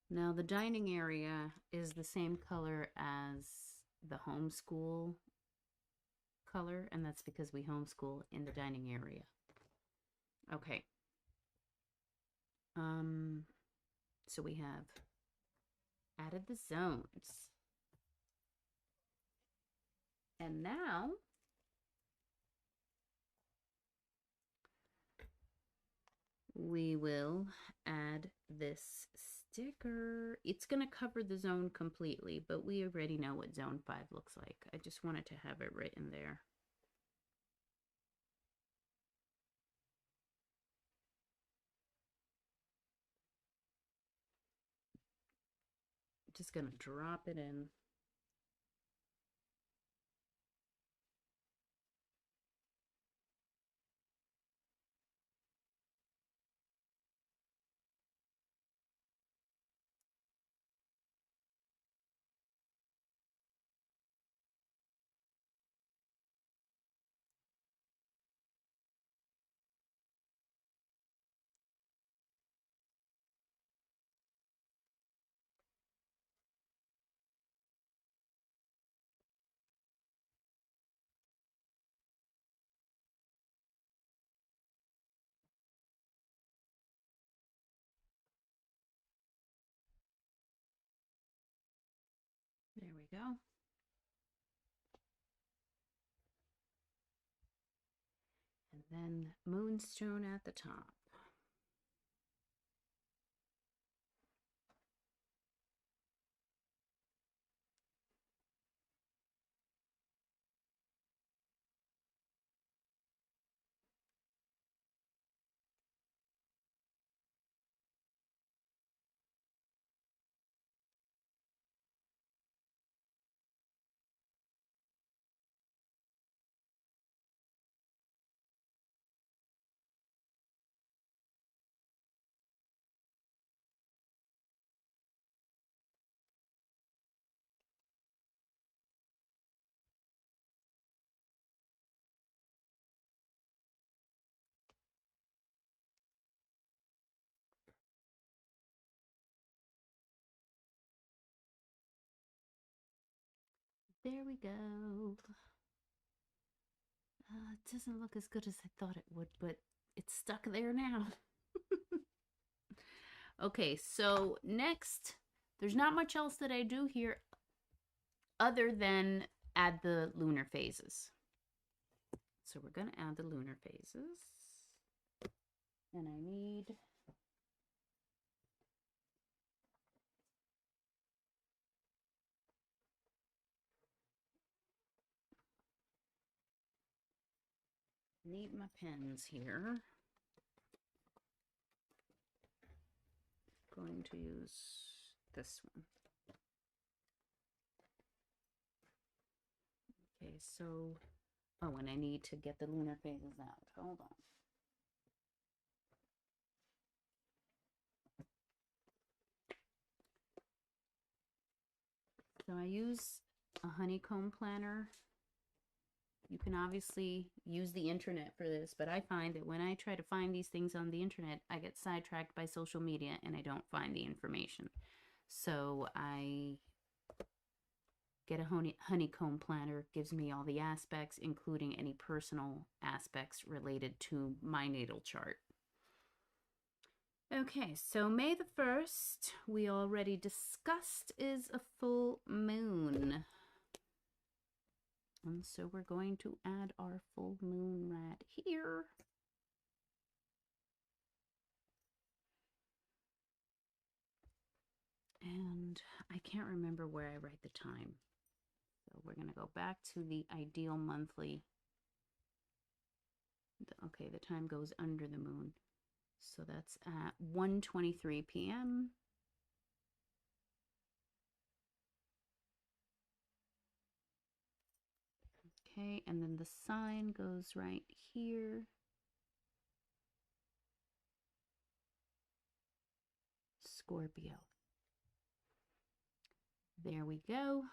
Now the dining area is the same color as the homeschool color, and that's because we homeschool in the dining area. Okay. So we have added the zones. And now we will add this sticker. It's going to cover the zone completely, but we already know what zone 5 looks like. I just wanted to have it written there. Just going to drop it in. There we go. And then Moonstone at the top. There we go. It doesn't look as good as I thought it would, but it's stuck there now. Okay, so next, there's not much else that I do here other than add the lunar phases. So we're going to add the lunar phases. And I need my pens here. Going to use this one. Okay, so, oh, and I need to get the lunar phases out. Hold on. So I use a honeycomb planner. You can obviously use the internet for this, but I find that when I try to find these things on the internet, I get sidetracked by social media and I don't find the information. So I get a honeycomb planner, gives me all the aspects, including any personal aspects related to my natal chart. Okay, so May the 1st, we already discussed, is a full moon. And so we're going to add our full moon right here. And I can't remember where I write the time. So we're going to go back to the ideal monthly. Okay, the time goes under the moon. So that's at 1:23 p.m. Okay, and then the sign goes right here. Scorpio. There we go.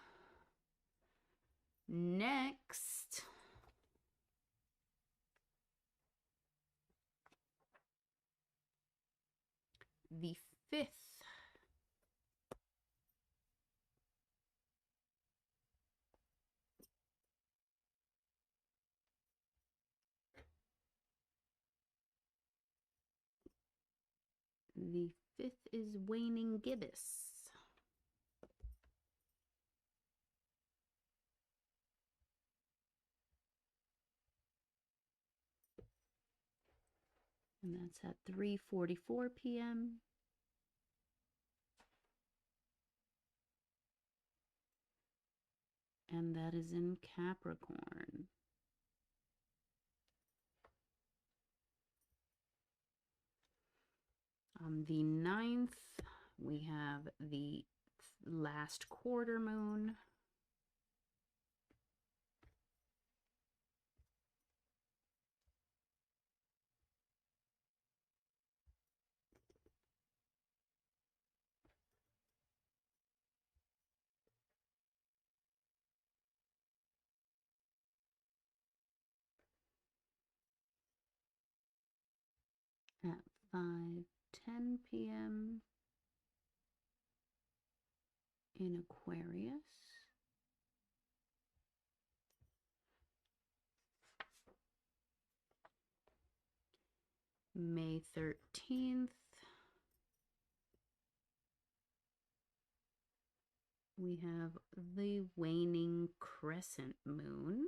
Next, the 5th. The 5th is waning gibbous. And that's at 3:44 p.m. And that is in Capricorn. On the 9th, we have the last quarter moon. At 5:10 p.m. in Aquarius. May 13th, we have the waning crescent moon.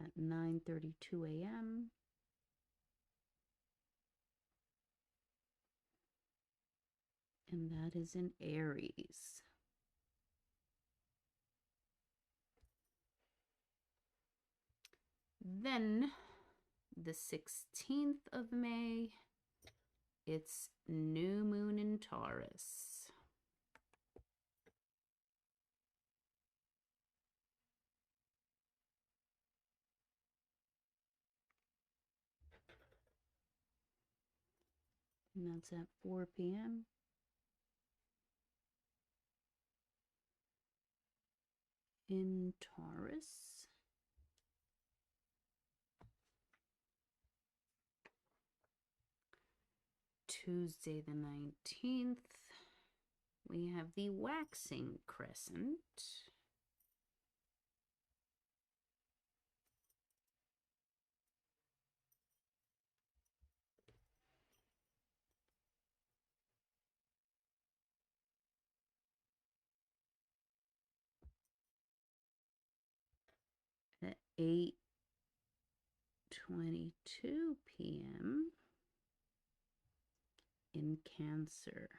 At 9:32 a.m. And that is in Aries. Then the 16th of May, it's new moon in Taurus. And that's at 4 p.m. in Taurus. Tuesday the 19th, we have the waxing crescent. At 8:22 p.m. in Cancer.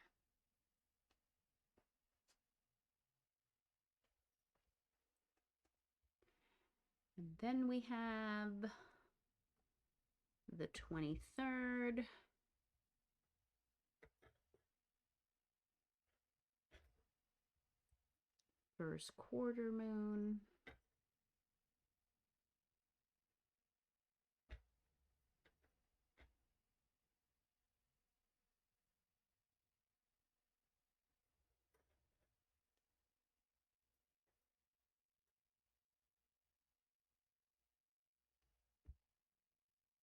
And then we have the 23rd. first quarter moon.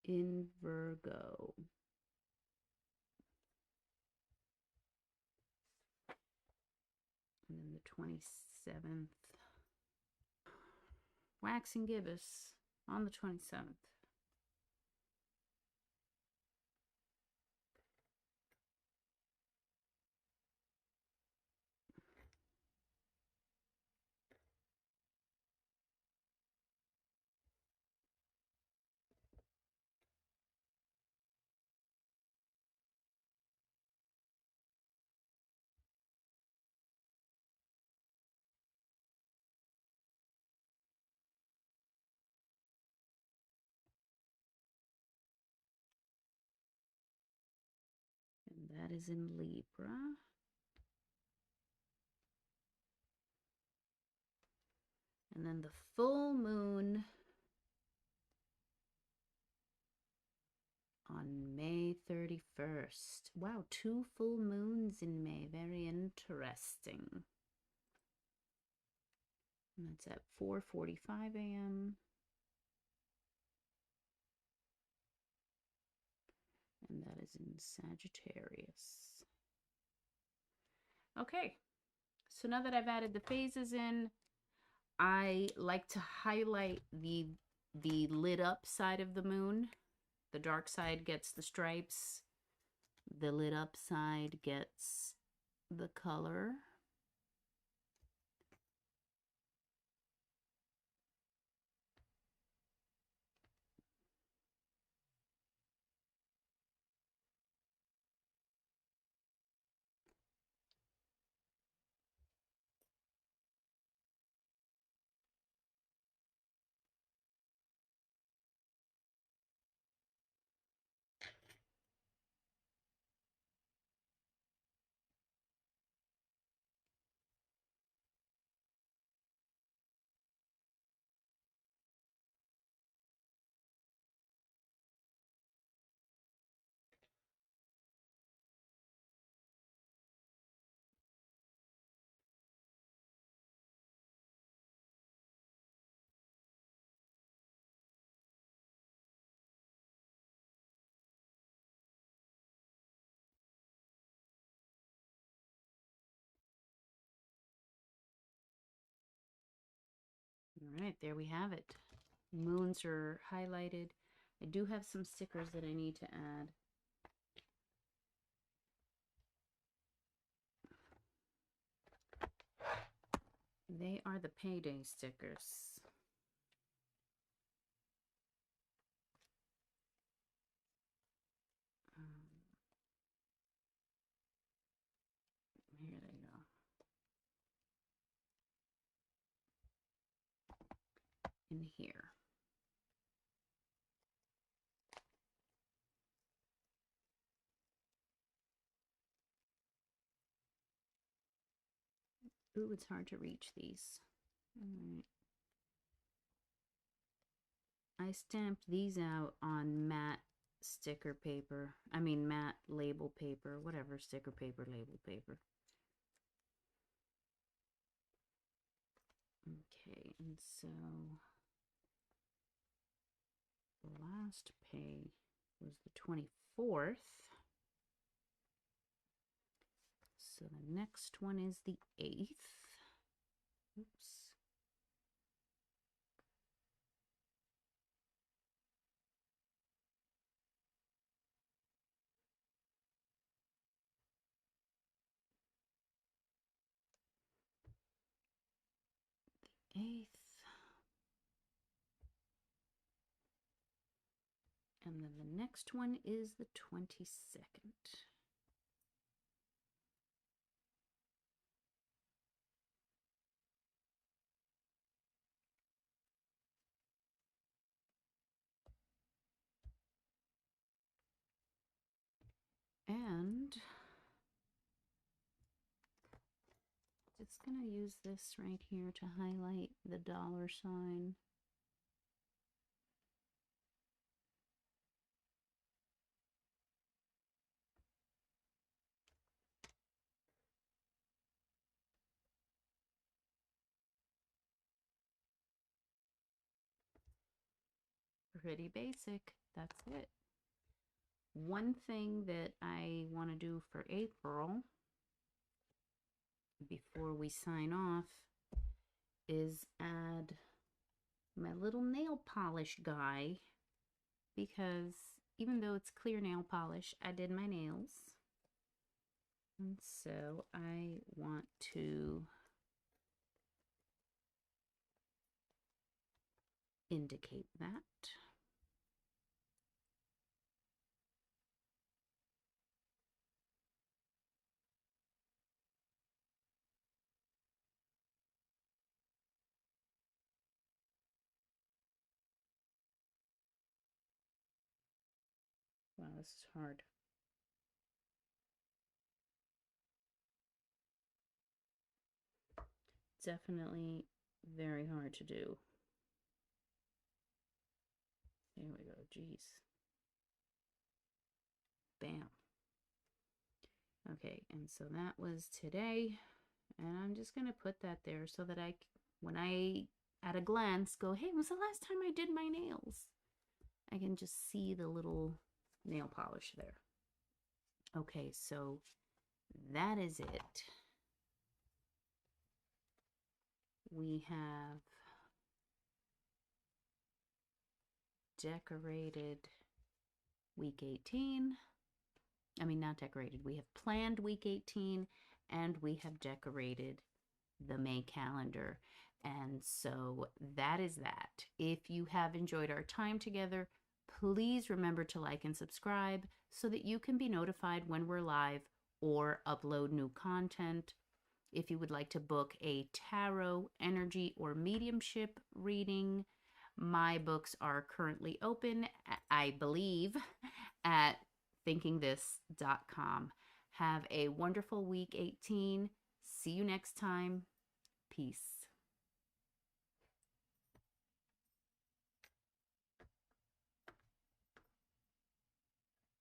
In Virgo. And then the 27th. Waxing Gibbous on the 27th. And that is in Libra. And then the full moon on May 31st. Wow, 2 full moons in May. Very interesting. And that's at 4:45 a.m. And that is in Sagittarius. Okay, so now that I've added the phases in, I like to highlight the lit up side of the moon. The dark side gets the stripes. The lit up side gets the color. All right, there we have it. Moons are highlighted. I do have some stickers that I need to add. They are the payday stickers. Here they go. In here. Ooh, it's hard to reach these. All right. I stamped these out on matte sticker paper. I mean matte label paper, whatever, sticker paper, label paper. Okay, and so the last pay was the 24th. So the next one is the 8th. Oops. The 8th. And then the next one is the 22nd. And just going to use this right here to highlight the $sign. Pretty basic. That's it. One thing that I want to do for April before we sign off is add my little nail polish guy, because even though it's clear nail polish, I did my nails. And so I want to indicate that. Wow, this is hard. Definitely very hard to do. There we go. Jeez. Bam. Okay, and so that was today. And I'm just going to put that there so that when I, at a glance, go, hey, when was the last time I did my nails? I can just see the little nail polish there. Okay, so that is it. We have decorated week 18. I mean, not decorated. We have planned week 18 and we have decorated the May calendar. And so that is that. If you have enjoyed our time together, please remember to like and subscribe so that you can be notified when we're live or upload new content. If you would like to book a tarot, energy, or mediumship reading, my books are currently open, I believe, at thinkingthis.com. Have a wonderful week 18. See you next time. Peace.